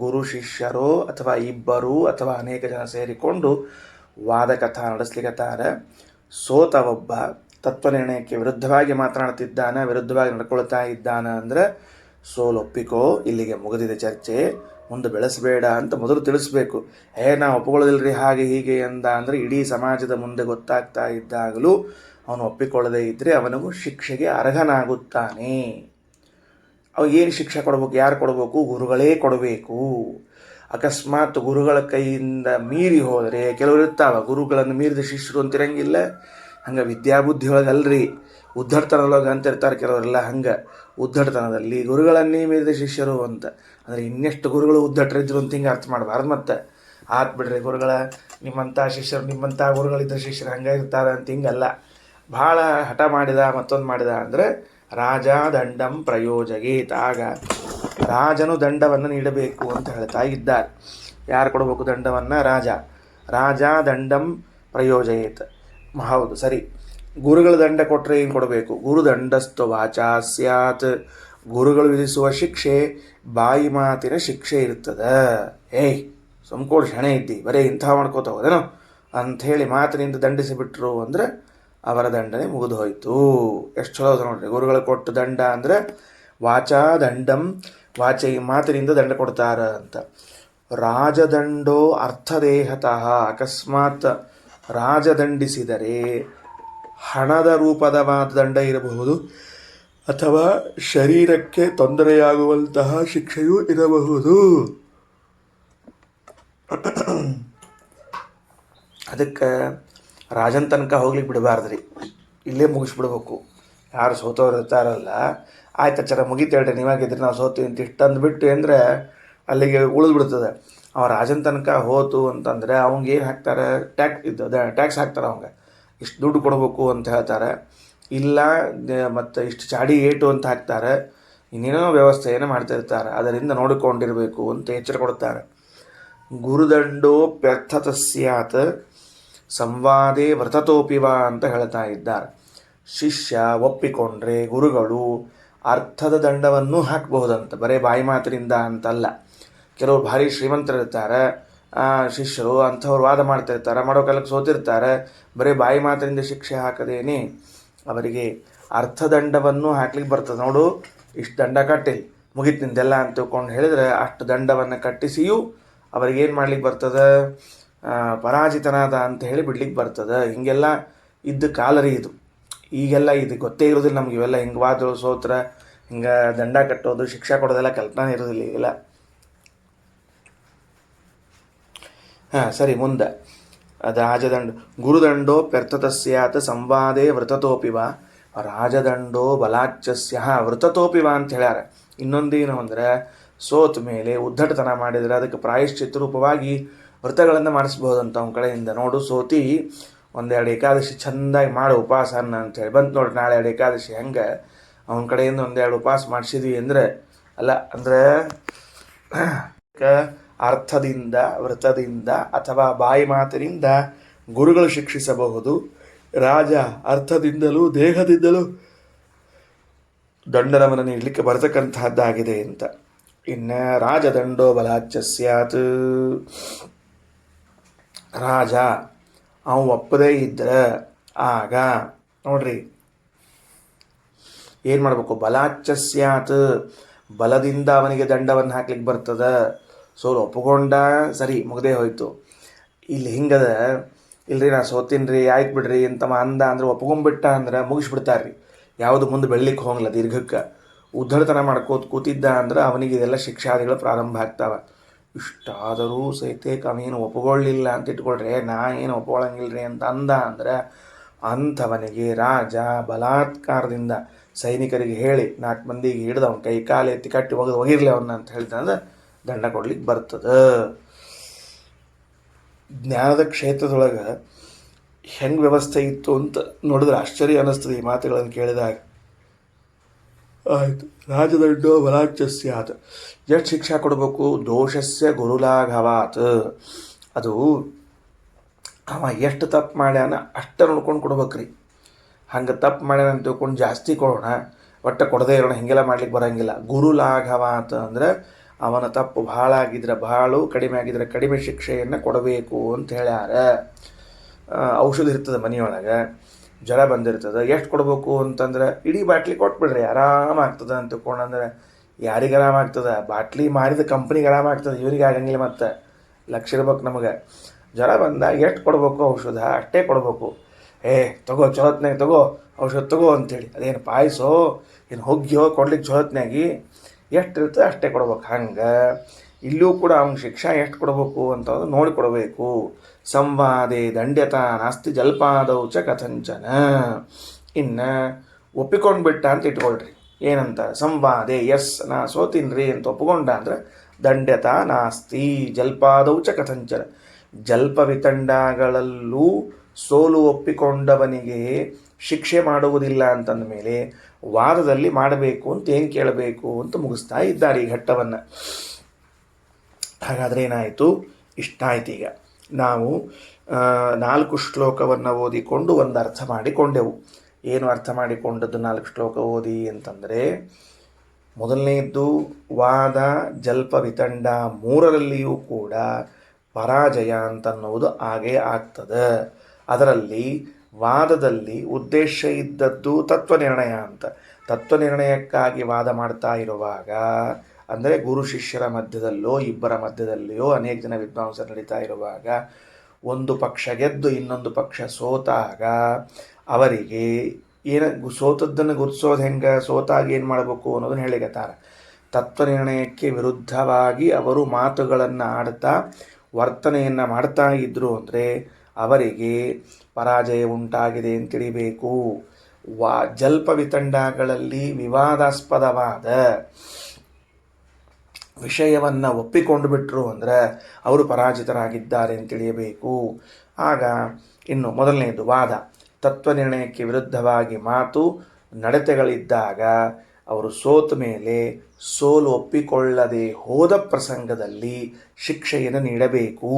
ಗುರು ಶಿಷ್ಯರು ಅಥವಾ ಇಬ್ಬರು ಅಥವಾ ಅನೇಕ ಜನ ಸೇರಿಕೊಂಡು ವಾದಕಥಾ ನಡೆಸ್ಲಿಕ್ಕತ್ತಾರೆ. ಸೋತ ಒಬ್ಬ ತತ್ವನಿರ್ಣಯಕ್ಕೆ ವಿರುದ್ಧವಾಗಿ ಮಾತನಾಡ್ತಿದ್ದಾನೆ, ವಿರುದ್ಧವಾಗಿ ನಡ್ಕೊಳ್ತಾ ಇದ್ದಾನೆ ಅಂದರೆ ಸೋಲೊಪ್ಪಿಕೋ, ಇಲ್ಲಿಗೆ ಮುಗಿದಿದೆ ಚರ್ಚೆ, ಮುಂದೆ ಬೆಳೆಸಬೇಡ ಅಂತ ಮೊದಲು ತಿಳಿಸ್ಬೇಕು. ನಾವು ಒಪ್ಪಿಕೊಳ್ಳೋದಿಲ್ರಿ ಹಾಗೆ ಹೀಗೆ ಎಂದ ಅಂದರೆ ಇಡೀ ಸಮಾಜದ ಮುಂದೆ ಗೊತ್ತಾಗ್ತಾ ಇದ್ದಾಗಲೂ ಅವನು ಒಪ್ಪಿಕೊಳ್ಳದೇ ಇದ್ದರೆ ಅವನಿಗೂ ಶಿಕ್ಷೆಗೆ ಅರ್ಹನಾಗುತ್ತಾನೆ. ಅವಾಗ ಏನು ಶಿಕ್ಷೆ ಕೊಡಬೇಕು? ಯಾರು ಕೊಡಬೇಕು? ಗುರುಗಳೇ ಕೊಡಬೇಕು. ಅಕಸ್ಮಾತ್ ಗುರುಗಳ ಕೈಯಿಂದ ಮೀರಿ ಹೋದರೆ, ಕೆಲವರು ಇರ್ತಾವ ಗುರುಗಳನ್ನು ಮೀರಿದ ಶಿಷ್ಯರು ಅಂತಿರಂಗಿಲ್ಲ. ಹಂಗೆ ವಿದ್ಯಾಬುದ್ಧಿ ಒಳಗೆ ಅಲ್ರಿ, ಉದ್ದಟತನದೊಳಗೆ ಅಂತ ಇರ್ತಾರೆ ಕೆಲವರೆಲ್ಲ. ಹಂಗೆ ಉದ್ದಟತನದಲ್ಲಿ ಗುರುಗಳನ್ನೇ ಮೀರಿದ ಶಿಷ್ಯರು ಅಂತ ಅಂದರೆ ಇನ್ನೆಷ್ಟು ಗುರುಗಳು ಉದ್ದಟರಿದ್ರು ಅಂತ ಹಿಂಗೆ ಅರ್ಥ ಮಾಡಬಾರ್ದು. ಮತ್ತು ಆತ್ ಬಿಡ್ರಿ, ಗುರುಗಳ ನಿಮ್ಮಂಥ ಶಿಷ್ಯರು, ನಿಮ್ಮಂಥ ಗುರುಗಳಿದ್ದ ಶಿಷ್ಯರು ಹಂಗೆ ಇರ್ತಾರೆ ಅಂತ ಹಿಂಗಲ್ಲ. ಭಾಳ ಹಠ ಮಾಡಿದ, ಮತ್ತೊಂದು ಮಾಡಿದ ಅಂದರೆ ರಾಜ ದಂಡಂ ಪ್ರಯೋಜಯೇತ್. ಆಗ ರಾಜನು ದಂಡವನ್ನು ನೀಡಬೇಕು ಅಂತ ಹೇಳ್ತಾ ಇದ್ದಾರೆ. ಯಾರು ಕೊಡಬೇಕು ದಂಡವನ್ನು? ರಾಜ ದಂಡಂ ಪ್ರಯೋಜಯೇತ್. ಹೌದು, ಸರಿ. ಗುರುಗಳ ದಂಡ ಕೊಟ್ಟರೆ ಏನು ಕೊಡಬೇಕು? ಗುರುದಂಡಸ್ತು ವಾಚಾ ಸ್ಯಾತ್. ಗುರುಗಳು ವಿಧಿಸುವ ಶಿಕ್ಷೆ ಬಾಯಿ ಮಾತಿನ ಶಿಕ್ಷೆ ಇರ್ತದೆ. ಏಯ್ ಸಂಕೋಡ್ ಶಣೆ ಇದ್ದಿ, ಬರೀ ಇಂಥ ಮಾಡ್ಕೋತ ಹೋದೇನೋ ಅಂಥೇಳಿ ಮಾತಿನಿಂದ ದಂಡಿಸಿಬಿಟ್ರು ಅಂದರೆ ಅವರ ದಂಡನೆ ಮುಗಿದು ಹೋಯಿತು. ಎಷ್ಟು ಚಲೋ ಅದ ನೋಡ್ರಿ. ಗುರುಗಳು ಕೊಟ್ಟು ದಂಡ ಅಂದರೆ ವಾಚಾ ದಂಡಂ, ವಾಚೆ ಮಾತಿನಿಂದ ದಂಡ ಕೊಡ್ತಾರ ಅಂತ. ರಾಜದಂಡೋ ಅರ್ಥದೇಹತಃ, ಅಕಸ್ಮಾತ್ ರಾಜದಂಡಿಸಿದರೆ ಹಣದ ರೂಪದವಾದ ದಂಡ ಇರಬಹುದು, ಅಥವಾ ಶರೀರಕ್ಕೆ ತೊಂದರೆಯಾಗುವಂತಹ ಶಿಕ್ಷೆಯೂ ಇರಬಹುದು. ಅದಕ್ಕೆ ರಾಜನ ತನಕ ಹೋಗ್ಲಿಕ್ಕೆ ಬಿಡಬಾರ್ದ್ರಿ, ಇಲ್ಲೇ ಮುಗಿಸ್ಬಿಡ್ಬೇಕು. ಯಾರು ಸೋತವ್ರು ಇರ್ತಾರಲ್ಲ, ಆಯ್ತು ಚರ ಮುಗಿತೇಳ್ರಿ, ನೀವಾಗಿದ್ರೆ ನಾವು ಸೋತೀವಿ ಅಂತ ಇಷ್ಟು ಅಂದ್ಬಿಟ್ಟು ಅಂದರೆ ಅಲ್ಲಿಗೆ ಉಳಿದ್ಬಿಡ್ತದೆ. ಅವ ರಾಜನ ತನಕ ಹೋತು ಅಂತಂದರೆ ಅವಂಗೆ ಏನು ಹಾಕ್ತಾರೆ, ಟ್ಯಾಕ್ಸ್ ಹಾಕ್ತಾರೆ. ಅವಂಗೆ ಇಷ್ಟು ದುಡ್ಡು ಕೊಡಬೇಕು ಅಂತ ಹೇಳ್ತಾರೆ, ಇಲ್ಲ ಮತ್ತು ಇಷ್ಟು ಚಾಡಿ ಏಟು ಅಂತ ಹಾಕ್ತಾರೆ, ಇನ್ನೇನೋ ವ್ಯವಸ್ಥೆಯನ್ನು ಮಾಡ್ತಿರ್ತಾರೆ. ಅದರಿಂದ ನೋಡಿಕೊಂಡಿರಬೇಕು ಅಂತ ಎಚ್ಚರ ಕೊಡ್ತಾರೆ. ಗುರುದಂಡೋ ಪ್ಯರ್ಥತ ಸ್ಯಾತ್ ಸಂವಾದೇ ವ್ರತತೋಪಿವ ಅಂತ ಹೇಳ್ತಾ ಇದ್ದಾರೆ. ಶಿಷ್ಯ ಒಪ್ಪಿಕೊಂಡ್ರೆ ಗುರುಗಳು ಅರ್ಥದ ದಂಡವನ್ನು ಹಾಕಬಹುದಂತ, ಬರೀ ಬಾಯಿ ಮಾತಿನಿಂದ ಅಂತಲ್ಲ. ಕೆಲವರು ಭಾರಿ ಶ್ರೀಮಂತರಿರ್ತಾರೆ ಶಿಷ್ಯರು, ಅಂಥವ್ರು ವಾದ ಮಾಡ್ತಿರ್ತಾರೆ, ಮಾಡೋ ಕಾಲಕ್ಕೆ ಸೋತಿರ್ತಾರೆ, ಬರೀ ಬಾಯಿ ಮಾತಿನಿಂದ ಶಿಕ್ಷೆ ಹಾಕದೇನೆ ಅವರಿಗೆ ಅರ್ಥದಂಡವನ್ನು ಹಾಕ್ಲಿಕ್ಕೆ ಬರ್ತದೆ. ನೋಡು ಇಷ್ಟು ದಂಡ ಕಟ್ಟಿ ಮುಗಿತು ನಿಂದೆಲ್ಲ ಅಂತ ತಿಳ್ಕೊಂಡು ಹೇಳಿದರೆ ಅಷ್ಟು ದಂಡವನ್ನು ಕಟ್ಟಿಸಿಯೂ ಅವ್ರಿಗೇನು ಮಾಡ್ಲಿಕ್ಕೆ ಬರ್ತದೆ, ಪರಾಜಿತನಾದ ಅಂತ ಹೇಳಿ ಬಿಡ್ಲಿಕ್ಕೆ ಬರ್ತದೆ. ಹೀಗೆಲ್ಲ ಇದ್ದ ಕಾಲರಿ ಇದು. ಈಗೆಲ್ಲ ಇದು ಗೊತ್ತೇ ಇರೋದಿಲ್ಲ ನಮ್ಗೆ. ಇವೆಲ್ಲ ಹಿಂಗೆ ವಾದ್ರು ಸೋತ್ರ ಹಿಂಗೆ ದಂಡ ಕಟ್ಟೋದು ಶಿಕ್ಷೆ ಕೊಡೋದೆಲ್ಲ ಕಲ್ಪನೆ ಇರೋದಿಲ್ಲ ಈಗೆಲ್ಲ. ಸರಿ, ಮುಂದೆ ರಾಜದಂಡ ಗುರುದಂಡೋ ಪ್ಯರ್ಥತಸ್ಯಾತ್ ಸಂವಾದೇ ವೃತತೋಪಿವ ರಾಜದಂಡೋ ಬಲಾಚ್ಯಸ್ಯ ವೃತತೋಪಿವ ಅಂತ ಹೇಳ್ಯಾರ. ಇನ್ನೊಂದೇನು ಅಂದರೆ ಸೋತ ಮೇಲೆ ಉದ್ದಟತನ ಮಾಡಿದರೆ ಅದಕ್ಕೆ ಪ್ರಾಯಶ್ಚಿತ್ತ ರೂಪವಾಗಿ ವ್ರತಗಳನ್ನು ಮಾಡಿಸ್ಬೋದಂತ ಅವನ ಕಡೆಯಿಂದ. ನೋಡು ಸೋತಿ ಒಂದೆರಡು ಏಕಾದಶಿ ಚೆಂದಾಗಿ ಮಾಡು ಉಪವಾಸನ ಅಂತೇಳಿ ಬಂತು ನೋಡಿ, ನಾಳೆ ಎರಡು ಏಕಾದಶಿ ಹೆಂಗೆ ಅವನ ಕಡೆಯಿಂದ ಒಂದೆರಡು ಉಪವಾಸ ಮಾಡಿಸಿದ್ವಿ ಅಂದರೆ ಅಲ್ಲ, ಅಂದರೆ ಅರ್ಥದಿಂದ ವ್ರತದಿಂದ ಅಥವಾ ಬಾಯಿ ಮಾತಿನಿಂದ ಗುರುಗಳು ಶಿಕ್ಷಿಸಬಹುದು. ರಾಜ ಅರ್ಥದಿಂದಲೂ ದೇಹದಿಂದಲೂ ದಂಡನವನ್ನು ನೀಡಲಿಕ್ಕೆ ಬರತಕ್ಕಂತಹದ್ದಾಗಿದೆ ಅಂತ. ಇನ್ನು ರಾಜದಂಡೋ ಬಲಾಚ್ಯ ಸ್ಯಾತ್, ರಾಜ ಅವ ಒಪ್ಪದೇ ಇದ್ದರೆ ಆಗ ನೋಡ್ರಿ ಏನು ಮಾಡಬೇಕು, ಬಲಾಚ್ಯ ಸ್ಯಾತ್ ಬಲದಿಂದ ಅವನಿಗೆ ದಂಡವನ್ನು ಹಾಕ್ಲಿಕ್ಕೆ ಬರ್ತದೆ. ಸೋಲು ಒಪ್ಪಿಕೊಂಡ ಸರಿ ಮುಗ್ದೇ ಹೋಯ್ತು. ಇಲ್ಲಿ ಹಿಂಗದ ಇಲ್ರಿ ನಾ ಸೋತೀನ್ರಿ ಆಯ್ತು ಬಿಡ್ರಿ ಅಂತ ಅಂದ ಅಂದ್ರೆ ಒಪ್ಕೊಂಡ್ಬಿಟ್ಟ ಅಂದ್ರೆ ಮುಗಿಸ್ಬಿಡ್ತಾರೆ ರೀ. ಯಾವುದು ಮುಂದೆ ಬೆಳಲಿಕ್ಕೆ ಹೋಗಲ್ಲ ದೀರ್ಘಕ್ಕೆ. ಉದ್ದಡತನ ಮಾಡ್ಕೋತ ಕೂತಿದ್ದ ಅಂದ್ರೆ ಅವನಿಗೆ ಇದೆಲ್ಲ ಶಿಕ್ಷಾದಿಗಳು ಪ್ರಾರಂಭ ಆಗ್ತಾವೆ. ಇಷ್ಟಾದರೂ ಸಹಿತ ಅವೇನು ಒಪ್ಕೊಳ್ಳಿಲ್ಲ ಅಂತ ಇಟ್ಕೊಳ್ರಿ, ನಾ ಏನು ಒಪ್ಕೊಳ್ಳಂಗಿಲ್ರಿ ಅಂತ ಅಂದ ಅಂದ್ರೆ ಅಂಥವನಿಗೆ ರಾಜ ಬಲಾತ್ಕಾರದಿಂದ ಸೈನಿಕರಿಗೆ ಹೇಳಿ 4 ಮಂದಿಗೆ ಹಿಡಿದು ಅವನ ಕೈ ಕಾಲು ಎತ್ತಿ ಕಟ್ಟಿ ಒಗಿರ್ಲಿ ಅವನ್ನ ಅಂತ ಹೇಳ್ತಾನೆ ದಂಡ ಕೊಡ್ಲಿಕ್ಕೆ ಬರ್ತದೆ. ಜ್ಞಾನದ ಕ್ಷೇತ್ರದೊಳಗೆ ಹೆಂಗೆ ವ್ಯವಸ್ಥೆ ಇತ್ತು ಅಂತ ನೋಡಿದ್ರೆ ಆಶ್ಚರ್ಯ ಅನ್ನಿಸ್ತದೆ ಈ ಮಾತುಗಳನ್ನು ಕೇಳಿದಾಗ. ಆಯಿತು, ರಾಜದಂಡೋ ಬಲಾಚ್ಯ ಸ್ಯಾತ್, ಎಷ್ಟು ಶಿಕ್ಷಾ ಕೊಡಬೇಕು, ದೋಷಸ್ಯ ಗುರುಲಾಘವಾತ್, ಅದು ಅವ ಎಷ್ಟು ತಪ್ಪು ಮಾಡ್ಯಾನ ಅಷ್ಟ ನೋಡ್ಕೊಂಡು ಕೊಡ್ಬೇಕ್ರಿ. ಹಂಗೆ ತಪ್ಪು ಮಾಡ್ಯಾನ ಅಂತ ತಿಳ್ಕೊಂಡು ಜಾಸ್ತಿ ಕೊಡೋಣ, ಒಟ್ಟು ಕೊಡದೇ ಇರೋಣ, ಹೀಗೆಲ್ಲ ಮಾಡ್ಲಿಕ್ಕೆ ಬರೋಂಗಿಲ್ಲ. ಗುರುಲಾಘವಾತ್ ಅಂದರೆ ಅವನ ತಪ್ಪು ಭಾಳ ಆಗಿದ್ರೆ ಭಾಳು, ಕಡಿಮೆ ಆಗಿದ್ರೆ ಕಡಿಮೆ ಶಿಕ್ಷೆಯನ್ನು ಕೊಡಬೇಕು ಅಂತ ಹೇಳ್ಯಾರ. ಔಷಧಿ ಇರ್ತದೆ ಮನೆಯೊಳಗೆ, ಜ್ವರ ಬಂದಿರ್ತದೆ, ಎಷ್ಟು ಕೊಡ್ಬೇಕು ಅಂತಂದ್ರೆ ಇಡೀ ಬಾಟ್ಲಿ ಕೊಟ್ಬಿಡ್ರಿ ಆರಾಮಾಗ್ತದೆ ಅಂತ ತಿಳ್ಕೊಂಡಂದ್ರೆ ಯಾರಿಗೆ ಆರಾಮಾಗ್ತದೆ, ಬಾಟ್ಲಿ ಮಾರಿದ ಕಂಪ್ನಿಗೆ ಆರಾಮಾಗ್ತದೆ, ಇವ್ರಿಗೆ ಆಗಂಗಿಲ್ಲ. ಮತ್ತು ಲಕ್ಷ ಇರ್ಬೇಕು ನಮಗೆ. ಜ್ವರ ಬಂದಾಗ ಎಷ್ಟು ಕೊಡ್ಬೇಕು ಔಷಧ ಅಷ್ಟೇ ಕೊಡ್ಬೇಕು. ತಗೋ ಚೊಲತ್ನಾಗ ತಗೋ ಔಷಧ ತಗೋ ಅಂಥೇಳಿ, ಅದೇನು ಪಾಯಸೋ ಏನು ಹೊಗ್ಗಿಯೋ ಕೊಡ್ಲಿಕ್ಕೆ ಚೊಲತ್ನಾಗಿ ಎಷ್ಟು ಇರ್ತದೆ ಅಷ್ಟೇ ಕೊಡ್ಬೇಕು. ಹಂಗೆ ಇಲ್ಲೂ ಕೂಡ ಅವ್ನಿಗೆ ಶಿಕ್ಷಾ ಎಷ್ಟು ಕೊಡಬೇಕು ಅಂತ ನೋಡಿ ಕೊಡಬೇಕು. ಸಂವಾದೇ ದಂಡ್ಯತಾ ನಾಸ್ತಿ ಜಲ್ಪಾದೌ ಚ ಕಥಂಚನ. ಇನ್ನು ಒಪ್ಪಿಕೊಂಡು ಬಿಟ್ಟ ಅಂತ ಇಟ್ಕೊಳ್ರಿ, ಏನಂತ ಸಂವಾದೇ ಎಸ್ ನಾ ಸೋತೀನ್ರಿ ಅಂತ ಒಪ್ಪಿಕೊಂಡ ಅಂದ್ರೆ ದಂಡ್ಯತಾ ನಾಸ್ತಿ ಜಲ್ಪಾದೌ ಚ ಕಥಂಚನ. ಜಲ್ಪ ವಿತಂಡಗಳಲ್ಲೂ ಸೋಲು ಒಪ್ಪಿಕೊಂಡವನಿಗೆ ಶಿಕ್ಷೆ ಮಾಡುವುದಿಲ್ಲ ಅಂತಂದ ಮೇಲೆ ವಾದದಲ್ಲಿ ಮಾಡಬೇಕು ಅಂತ ಏನು ಕೇಳಬೇಕು ಅಂತ ಮುಗಿಸ್ತಾ ಇದ್ದಾರೆ ಈ ಘಟ್ಟವನ್ನು. ಹಾಗಾದರೆ ಏನಾಯಿತು, ಇಷ್ಟ ಆಯ್ತು. ಈಗ ನಾವು 4 ಶ್ಲೋಕವನ್ನು ಓದಿಕೊಂಡು ಒಂದು ಅರ್ಥ ಮಾಡಿಕೊಂಡೆವು. ಏನು ಅರ್ಥ ಮಾಡಿಕೊಂಡದ್ದು 4 ಶ್ಲೋಕ ಓದಿ ಅಂತಂದರೆ, ಮೊದಲನೆಯದ್ದು ವಾದ ಜಲ್ಪ ವಿತಂಡ ಮೂರರಲ್ಲಿಯೂ ಕೂಡ ಪರಾಜಯ ಅಂತನ್ನುವುದು ಹಾಗೇ ಆಗ್ತದೆ. ಅದರಲ್ಲಿ ವಾದದಲ್ಲಿ ಉದ್ದೇಶ ಇದ್ದದ್ದು ತತ್ವನಿರ್ಣಯ ಅಂತ. ತತ್ವನಿರ್ಣಯಕ್ಕಾಗಿ ವಾದ ಮಾಡ್ತಾ ಇರುವಾಗ, ಅಂದರೆ ಗುರು ಶಿಷ್ಯರ ಮಧ್ಯದಲ್ಲೋ ಇಬ್ಬರ ಮಧ್ಯದಲ್ಲಿಯೋ ಅನೇಕ ಜನ ವಿದ್ವಾಂಸರು ನಡೀತಾ ಇರುವಾಗ ಒಂದು ಪಕ್ಷ ಗೆದ್ದು ಇನ್ನೊಂದು ಪಕ್ಷ ಸೋತಾಗ ಅವರಿಗೆ ಸೋತದ್ದನ್ನು ಗುರುತಿಸೋದು ಹೆಂಗೆ, ಸೋತಾಗ ಏನು ಮಾಡಬೇಕು ಅನ್ನೋದನ್ನು ಹೇಳಿಗತ್ತಾರೆ. ತತ್ವನಿರ್ಣಯಕ್ಕೆ ವಿರುದ್ಧವಾಗಿ ಅವರು ಮಾತುಗಳನ್ನು ಆಡ್ತಾ ವರ್ತನೆಯನ್ನು ಮಾಡ್ತಾ ಇದ್ದರು ಅಂದರೆ ಅವರಿಗೆ ಪರಾಜಯ ಉಂಟಾಗಿದೆ ಅಂತ ತಿಳಿಬೇಕು. ಜಲ್ಪ ವಿತಂಡಗಳಲ್ಲಿ ವಿವಾದಾಸ್ಪದವಾದ ವಿಷಯವನ್ನು ಒಪ್ಪಿಕೊಂಡು ಬಿಟ್ಟರು ಅಂದರೆ ಅವರು ಪರಾಜಿತರಾಗಿದ್ದಾರೆ ಅಂತ ತಿಳಿಯಬೇಕು. ಆಗ ಇನ್ನು ಮೊದಲನೆಯದು ವಾದ, ತತ್ವನಿರ್ಣಯಕ್ಕೆ ವಿರುದ್ಧವಾಗಿ ಮಾತು ನಡತೆಗಳಿದ್ದಾಗ ಅವರು ಸೋತ ಮೇಲೆ ಸೋಲು ಒಪ್ಪಿಕೊಳ್ಳದೆ ಹೋದ ಪ್ರಸಂಗದಲ್ಲಿ ಶಿಕ್ಷೆಯನ್ನು ನೀಡಬೇಕು.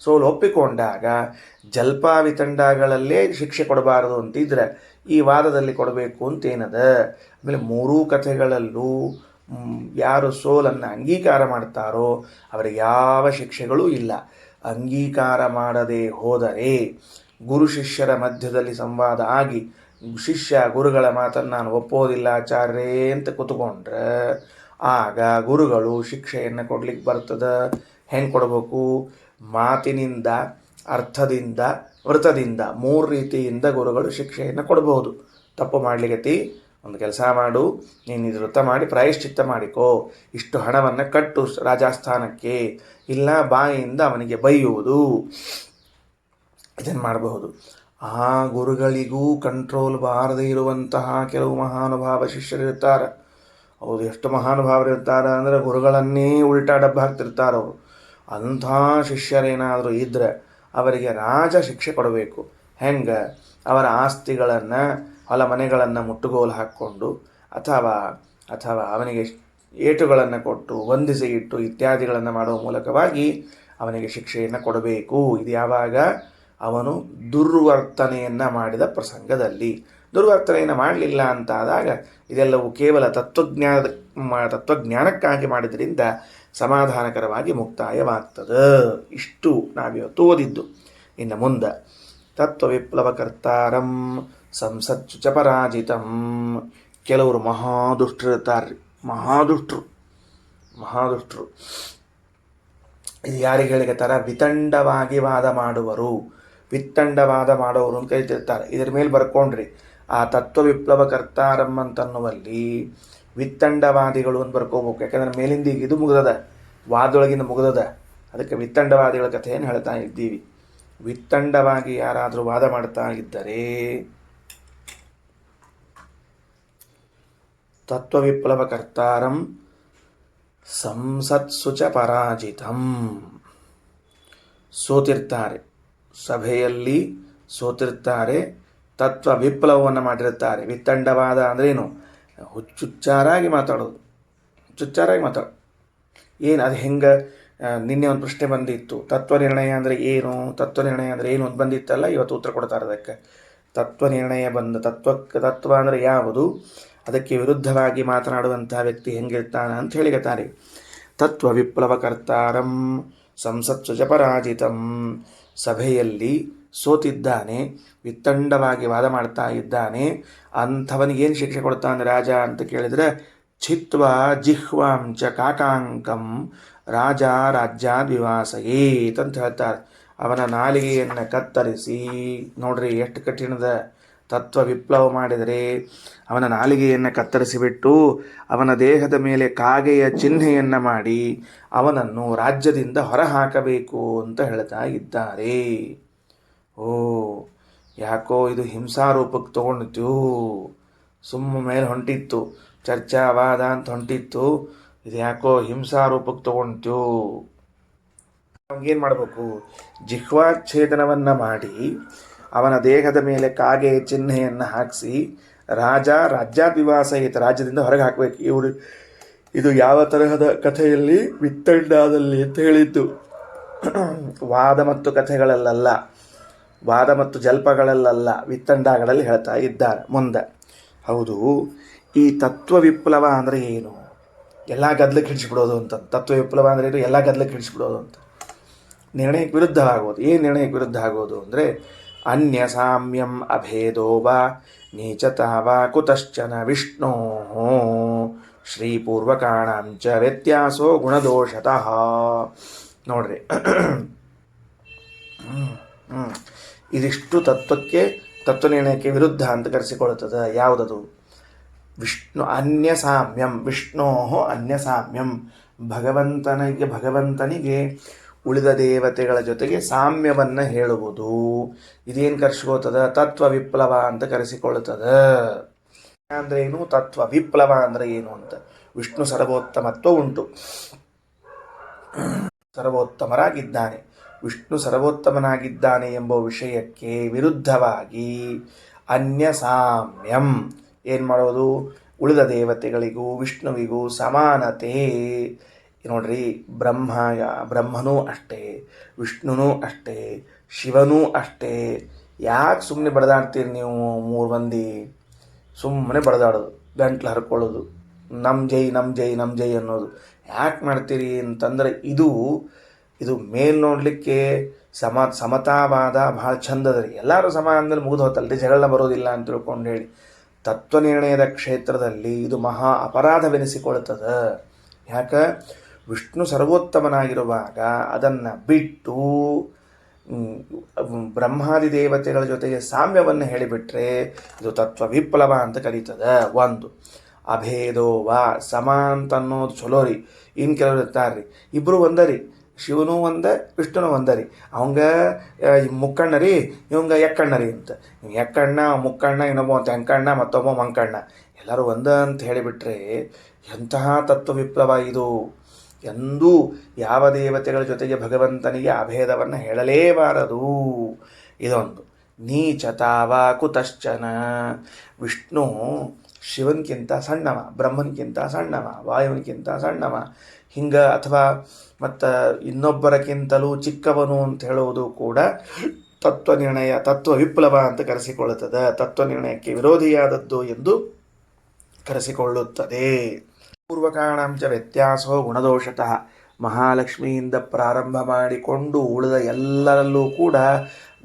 ಸೋಲು ಒಪ್ಪಿಕೊಂಡಾಗ ಜಲ್ಪ ವಿತಂಡಗಳಲ್ಲೇ ಶಿಕ್ಷೆ ಕೊಡಬಾರದು ಅಂತಿದ್ರೆ ಈ ವಾದದಲ್ಲಿ ಕೊಡಬೇಕು ಅಂತೇನದ. ಆಮೇಲೆ ಮೂರೂ ಕಥೆಗಳಲ್ಲೂ ಯಾರು ಸೋಲನ್ನು ಅಂಗೀಕಾರ ಮಾಡ್ತಾರೋ ಅವರಿಗೆ ಯಾವ ಶಿಕ್ಷೆಗಳೂ ಇಲ್ಲ. ಅಂಗೀಕಾರ ಮಾಡದೆ ಹೋದರೆ ಗುರು ಶಿಷ್ಯರ ಮಧ್ಯದಲ್ಲಿ ಸಂವಾದ ಆಗಿ ಶಿಷ್ಯ ಗುರುಗಳ ಮಾತನ್ನು ನಾನು ಒಪ್ಪೋದಿಲ್ಲ ಆಚಾರ್ಯರೇ ಅಂತ ಕೂತ್ಕೊಂಡ್ರೆ ಆಗ ಗುರುಗಳು ಶಿಕ್ಷೆಯನ್ನು ಕೊಡ್ಲಿಕ್ಕೆ ಬರ್ತದೆ. ಹೆಂಗೆ ಕೊಡಬೇಕು? ಮಾತಿನಿಂದ, ಅರ್ಥದಿಂದ, ವೃತದಿಂದ, ಮೂರು ರೀತಿಯಿಂದ ಗುರುಗಳು ಶಿಕ್ಷೆಯನ್ನು ಕೊಡಬಹುದು. ತಪ್ಪು ಮಾಡ್ಲಿಕ್ಕೆ ಒಂದು ಕೆಲಸ ಮಾಡು, ನೀನು ಇದು ವೃತ ಮಾಡಿ ಪ್ರಾಯಶ್ಚಿತ್ತ ಮಾಡಿಕೋ, ಇಷ್ಟು ಹಣವನ್ನು ಕಟ್ಟು ರಾಜಸ್ಥಾನಕ್ಕೆ, ಇಲ್ಲ ಬಾಯಿಯಿಂದ ಅವನಿಗೆ ಬೈಯುವುದು, ಇದನ್ನು ಮಾಡಬಹುದು. ಆ ಗುರುಗಳಿಗೂ ಕಂಟ್ರೋಲ್ ಬಾರದೇ ಇರುವಂತಹ ಕೆಲವು ಮಹಾನುಭಾವ ಶಿಷ್ಯರಿರ್ತಾರೆ. ಹೌದು, ಎಷ್ಟು ಮಹಾನುಭಾವರಿರ್ತಾರೆ ಅಂದರೆ ಗುರುಗಳನ್ನೇ ಉಲ್ಟಾ ಡಬ್ಬ ಹಾಕ್ತಿರ್ತಾರೆ ಅವರು. ಅಂಥ ಶಿಷ್ಯರೇನಾದರೂ ಇದ್ದರೆ ಅವರಿಗೆ ರಾಜ ಶಿಕ್ಷೆ ಕೊಡಬೇಕು. ಹೆಂಗೆ? ಅವರ ಆಸ್ತಿಗಳನ್ನು, ಹೊಲ ಮನೆಗಳನ್ನು ಮುಟ್ಟುಗೋಲು ಹಾಕ್ಕೊಂಡು ಅಥವಾ ಅವನಿಗೆ ಏಟುಗಳನ್ನು ಕೊಟ್ಟು ವಂದಿಸಿ ಇಟ್ಟು ಇತ್ಯಾದಿಗಳನ್ನು ಮಾಡುವ ಮೂಲಕವಾಗಿ ಅವನಿಗೆ ಶಿಕ್ಷೆಯನ್ನು ಕೊಡಬೇಕು. ಇದು ಯಾವಾಗ? ಅವನು ದುರ್ವರ್ತನೆಯನ್ನು ಮಾಡಿದ ಪ್ರಸಂಗದಲ್ಲಿ. ದುರ್ವರ್ತನೆಯನ್ನು ಮಾಡಲಿಲ್ಲ ಅಂತಾದಾಗ ಇದೆಲ್ಲವೂ ಕೇವಲ ತತ್ವಜ್ಞಾನಕ್ಕಾಗಿ ಮಾಡಿದ್ರಿಂದ ಸಮಾಧಾನಕರವಾಗಿ ಮುಕ್ತಾಯವಾಗ್ತದೆ. ಇಷ್ಟು ನಾವಿವತ್ತು ಓದಿದ್ದು. ಇನ್ನು ಮುಂದೆ ತತ್ವವಿಪ್ಲವಕರ್ತಾರಂ ಸಂಸತ್ಸು ಚ ಪರಾಜಿತಂ. ಕೆಲವರು ಮಹಾದುಷ್ಟರಿರ್ತಾರೆ. ಮಹಾದುಷ್ಟರು ಇದು ಯಾರಿಗೆ ಹೇಳಿಕತ್ತಾರ? ವಿತಂಡವಾಗಿ ವಾದ ಮಾಡುವರು. ವಿತ್ತಂಡವಾದ ಮಾಡೋರು ಅಂತ ಕರಿತಿರ್ತಾರೆ. ಇದರ ಮೇಲೆ ಬರ್ಕೊಂಡ್ರಿ. ಆ ತತ್ವ ವಿಪ್ಲವಕರ್ತಾರಂ ಅಂತನ್ನುವಲ್ಲಿ ವಿತ್ತಂಡವಾದಿಗಳು ಅಂತ ಬರ್ಕೋಬೇಕು. ಯಾಕಂದ್ರೆ ಮೇಲಿಂದ ಈಗ ಇದು ಮುಗಿದದ, ವಾದೊಳಗಿಂದ ಮುಗಿದದ. ಅದಕ್ಕೆ ವಿತ್ತಂಡವಾದಿಗಳ ಕಥೆಯನ್ನು ಹೇಳ್ತಾ ಇದ್ದೀವಿ. ವಿತ್ತಂಡವಾಗಿ ಯಾರಾದರೂ ವಾದ ಮಾಡ್ತಾ ಇದ್ದರೆ ತತ್ವ ವಿಪ್ಲವಕರ್ತಾರಂ ಸಂಸತ್ಸು ಚ ಪರಾಜಿತಂ. ಸೋತಿರ್ತಾರೆ, ಸಭೆಯಲ್ಲಿ ಸೋತಿರ್ತಾರೆ, ತತ್ವ ವಿಪ್ಲವವನ್ನು ಮಾಡಿರ್ತಾರೆ. ವಿತ್ತಂಡವಾದ ಅಂದ್ರೇನು? ಹುಚ್ಚುಚ್ಚಾರಾಗಿ ಮಾತಾಡೋದು. ಏನು ಅದು ಹೆಂಗೆ? ನಿನ್ನೆ ಒಂದು ಪ್ರಶ್ನೆ ಬಂದಿತ್ತು, ತತ್ವನಿರ್ಣಯ ಅಂದರೆ ಏನು ಅಂತ ಬಂದಿತ್ತಲ್ಲ, ಇವತ್ತು ಉತ್ತರ ಕೊಡ್ತಾರೆ ಅದಕ್ಕೆ. ತತ್ವನಿರ್ಣಯ ಬಂದ ತತ್ವ ಅಂದರೆ ಯಾವುದು, ಅದಕ್ಕೆ ವಿರುದ್ಧವಾಗಿ ಮಾತನಾಡುವಂತಹ ವ್ಯಕ್ತಿ ಹೆಂಗಿರ್ತಾನೆ ಅಂತ ಹೇಳಿಕತ್ತಾರೆ. ತತ್ವ ವಿಪ್ಲವಕರ್ತಾರಂ ಸಂಸತ್ಸು ಚ ಪರಾಜಿತಂ. ಸಭೆಯಲ್ಲಿ ಸೋತಿದ್ದಾನೆ, ವಿತ್ತಂಡವಾಗಿ ವಾದ ಮಾಡ್ತಾ ಇದ್ದಾನೆ, ಅಂಥವನಿಗೇನು ಶಿಕ್ಷೆ ಕೊಡ್ತಾನೆ ರಾಜ ಅಂತ ಕೇಳಿದರೆ, ಛಿತ್ವ ಜಿಹ್ವಾಂಚ ಕಾಕಾಂಕಂ ರಾಜ ರಾಜ್ಯಾದ್ವಿವಾಸಯೇತ್ ಅಂತ ಹೇಳ್ತಾರೆ. ಅವನ ನಾಲಿಗೆಯನ್ನು ಕತ್ತರಿಸಿ, ನೋಡ್ರಿ ಎಷ್ಟು ಕಠಿಣದ. ತತ್ವ ವಿಪ್ಲವ ಮಾಡಿದರೆ ಅವನ ನಾಲಿಗೆಯನ್ನು ಕತ್ತರಿಸಿಬಿಟ್ಟು ಅವನ ದೇಹದ ಮೇಲೆ ಕಾಗೆಯ ಚಿಹ್ನೆಯನ್ನು ಮಾಡಿ ಅವನನ್ನು ರಾಜ್ಯದಿಂದ ಹೊರಹಾಕಬೇಕು ಅಂತ ಹೇಳ್ತಾ ಇದ್ದಾರೆ. ಓ, ಯಾಕೋ ಇದು ಹಿಂಸಾರೂಪಕ್ಕೆ ತೊಗೊಂಡಿತ್ತು. ಮೇಲೆ ಹೊಂಟಿತ್ತು, ಚರ್ಚಾವಾದ ಅಂತ ಹೊಂಟಿತ್ತು. ಇದು ಯಾಕೋ ಹಿಂಸಾರೂಪಕ್ಕೆ ತೊಗೊಂಡಿತ್ತು. ನಮಗೇನು ಮಾಡಬೇಕು? ಜಿಹ್ವಾಚ್ಛೇದನವನ್ನು ಮಾಡಿ ಅವನ ದೇಹದ ಮೇಲೆ ಕಾಗೆ ಚಿಹ್ನೆಯನ್ನು ಹಾಕಿಸಿ ರಾಜ್ಯಾದ್ವಿವಾಸಯಿತ, ರಾಜ್ಯದಿಂದ ಹೊರಗೆ ಹಾಕಬೇಕು. ಇದು ಯಾವ ತರಹದ ಕಥೆಯಲ್ಲಿ? ವಿತ್ತಂಡದಲ್ಲಿ ಅಂತ ಹೇಳಿದ್ದು. ವಾದ ಮತ್ತು ಕಥೆಗಳಲ್ಲ, ವಾದ ಮತ್ತು ಜಲ್ಪಗಳಲ್ಲ, ವಿತ್ತಂಡಗಳಲ್ಲಿ ಹೇಳ್ತಾ ಇದ್ದಾರೆ ಮುಂದೆ. ಹೌದು, ಈ ತತ್ವ ವಿಪ್ಲವ ಅಂದರೆ ಏನು? ಎಲ್ಲ ಗದ್ದಲಕ್ಕೆ ಹಿಡಿಸ್ಬಿಡೋದು ಅಂತ. ತತ್ವ ವಿಪ್ಲವ ಅಂದರೆ ಇದು ಎಲ್ಲ ಗದ್ದಲಕ್ಕೆ ಹಿಡಿಸ್ಬಿಡೋದು ಅಂತ. ನಿರ್ಣಯಕ್ಕೆ ವಿರುದ್ಧ ಆಗೋದು. ಏನು ನಿರ್ಣಯಕ್ಕೆ ವಿರುದ್ಧ ಆಗೋದು ಅಂದರೆ ಅನ್ಯ ಸಾಮ್ಯಂ ಅಭೇದೋ ವಾ ನೀಚತಾ ವಾ ಕುತಶ್ಚನ ವಿಷ್ಣೋ ಶ್ರೀಪೂರ್ವಕಾಣಾಂಚ ವ್ಯತ್ಯಾಸೋ ಗುಣದೋಷತಃ. ನೋಡ್ರಿ, ಇದಿಷ್ಟು ತತ್ವನಿರ್ಣಯಕ್ಕೆ ವಿರುದ್ಧ ಅಂತ ಕರೆಸಿಕೊಳ್ಳುತ್ತದೆ. ಯಾವುದದು? ವಿಷ್ಣು ಅನ್ಯಸಾಮ್ಯಂ, ವಿಷ್ಣೋ ಅನ್ಯಸಾಮ್ಯಂ, ಭಗವಂತನಿಗೆ ಉಳಿದ ದೇವತೆಗಳ ಜೊತೆಗೆ ಸಾಮ್ಯವನ್ನು ಹೇಳುವುದು. ಇದೇನು ಕರೆಸ್ಕೋತದ? ತತ್ವ ವಿಪ್ಲವ ಅಂತ ಕರೆಸಿಕೊಳ್ಳುತ್ತದೆ. ಅಂದರೆ ಏನು? ತತ್ವ ವಿಪ್ಲವ ಅಂದರೆ ಏನು ಅಂತ. ವಿಷ್ಣು ಸರ್ವೋತ್ತಮತ್ವ ಉಂಟು, ಸರ್ವೋತ್ತಮರಾಗಿದ್ದಾನೆ. ವಿಷ್ಣು ಸರ್ವೋತ್ತಮನಾಗಿದ್ದಾನೆ ಎಂಬ ವಿಷಯಕ್ಕೆ ವಿರುದ್ಧವಾಗಿ ಅನ್ಯಸಾಮ್ಯಂ ಏನು ಮಾಡೋದು? ಉಳಿದ ದೇವತೆಗಳಿಗೂ ವಿಷ್ಣುವಿಗೂ ಸಮಾನತೆ. ನೋಡ್ರಿ, ಬ್ರಹ್ಮನೂ ಅಷ್ಟೇ, ವಿಷ್ಣುನೂ ಅಷ್ಟೇ, ಶಿವನೂ ಅಷ್ಟೇ. ಯಾಕೆ ಸುಮ್ಮನೆ ಬಡದಾಡ್ತೀರಿ ನೀವು? 3 ಮಂದಿ ಸುಮ್ಮನೆ ಬಡದಾಡೋದು, ಗಂಟ್ಲು ಹರ್ಕೊಳ್ಳೋದು, ನಮ್ಮ ಜೈ ಅನ್ನೋದು ಯಾಕೆ ಮಾಡ್ತೀರಿ ಅಂತಂದರೆ ಇದು ಮೇಲ್ ನೋಡಲಿಕ್ಕೆ ಸಮತಾವಾದ ಭಾಳ ಚಂದದ ರೀ. ಎಲ್ಲರೂ ಸಮ ಅಂದ್ರೆ ಮುಗಿದು ಹೋತಲ್ರಿ, ಜಗಳ ಬರೋದಿಲ್ಲ ಅಂತ ತಿಳ್ಕೊಂಡು ಹೇಳಿ. ತತ್ವನಿರ್ಣಯದ ಕ್ಷೇತ್ರದಲ್ಲಿ ಇದು ಮಹಾ ಅಪರಾಧವೆನಿಸಿಕೊಳ್ಳುತ್ತದೆ. ಯಾಕೆ? ವಿಷ್ಣು ಸರ್ವೋತ್ತಮನಾಗಿರುವಾಗ ಅದನ್ನು ಬಿಟ್ಟು ಬ್ರಹ್ಮಾದಿ ದೇವತೆಗಳ ಜೊತೆಗೆ ಸಾಮ್ಯವನ್ನು ಹೇಳಿಬಿಟ್ರೆ ಇದು ತತ್ವ ವಿಪ್ಲವ ಅಂತ ಕರೀತದೆ. ಒಂದು ಅಭೇದೋ ವಾ, ಸಮ ಅಂತ ಅನ್ನೋದು ಚಲೋ ರೀ. ಇನ್ನು ಕೆಲವರು ಇರ್ತಾರ್ರಿ, ಇಬ್ಬರು ಒಂದರಿ, ಶಿವನೂ ಒಂದ ವಿಷ್ಣುನೂ ಒಂದರಿ. ಅವಂಗ ಮುಕ್ಕಣ್ಣ ರೀ, ಇವಂಗ ಎಕ್ಕಣ್ಣ ರೀ ಅಂತ. ಎಕ್ಕಣ್ಣ ಮುಕ್ಕಣ್ಣ, ಇನ್ನೊಬ್ಬ ತೆಂಕಣ್ಣ, ಮತ್ತೊಬ್ಬ ಮಂಕಣ್ಣ, ಎಲ್ಲರೂ ಒಂದ ಅಂತ ಹೇಳಿಬಿಟ್ರೆ ಎಂತಹ ತತ್ವ ವಿಪ್ಲವ ಇದು. ಎಂದೂ ಯಾವ ದೇವತೆಗಳ ಜೊತೆಗೆ ಭಗವಂತನಿಗೆ ಅಭೇದವನ್ನು ಹೇಳಲೇಬಾರದು. ಇದೊಂದು. ನೀಚತಾವ ಕುತಶ್ಚನ, ವಿಷ್ಣು ಶಿವನ್ಕಿಂತ ಸಣ್ಣವ, ಬ್ರಹ್ಮನ್ಕಿಂತ ಸಣ್ಣವ, ವಾಯುವಿನಕ್ಕಿಂತ ಸಣ್ಣವ, ಹಿಂಗೆ ಅಥವಾ ಮತ್ತು ಇನ್ನೊಬ್ಬರಕ್ಕಿಂತಲೂ ಚಿಕ್ಕವನು ಅಂತ ಹೇಳುವುದು ಕೂಡ ತತ್ವ ವಿಪ್ಲವ ಅಂತ ಕರೆಸಿಕೊಳ್ಳುತ್ತದೆ. ತತ್ವನಿರ್ಣಯಕ್ಕೆ ವಿರೋಧಿಯಾದದ್ದು ಎಂದು ಕರೆಸಿಕೊಳ್ಳುತ್ತದೆ. ಪೂರ್ವಕಾಣಾಂಚ ವ್ಯತ್ಯಾಸೋ ಗುಣದೋಷತಃ. ಮಹಾಲಕ್ಷ್ಮಿಯಿಂದ ಪ್ರಾರಂಭ ಮಾಡಿಕೊಂಡು ಉಳಿದ ಎಲ್ಲರಲ್ಲೂ ಕೂಡ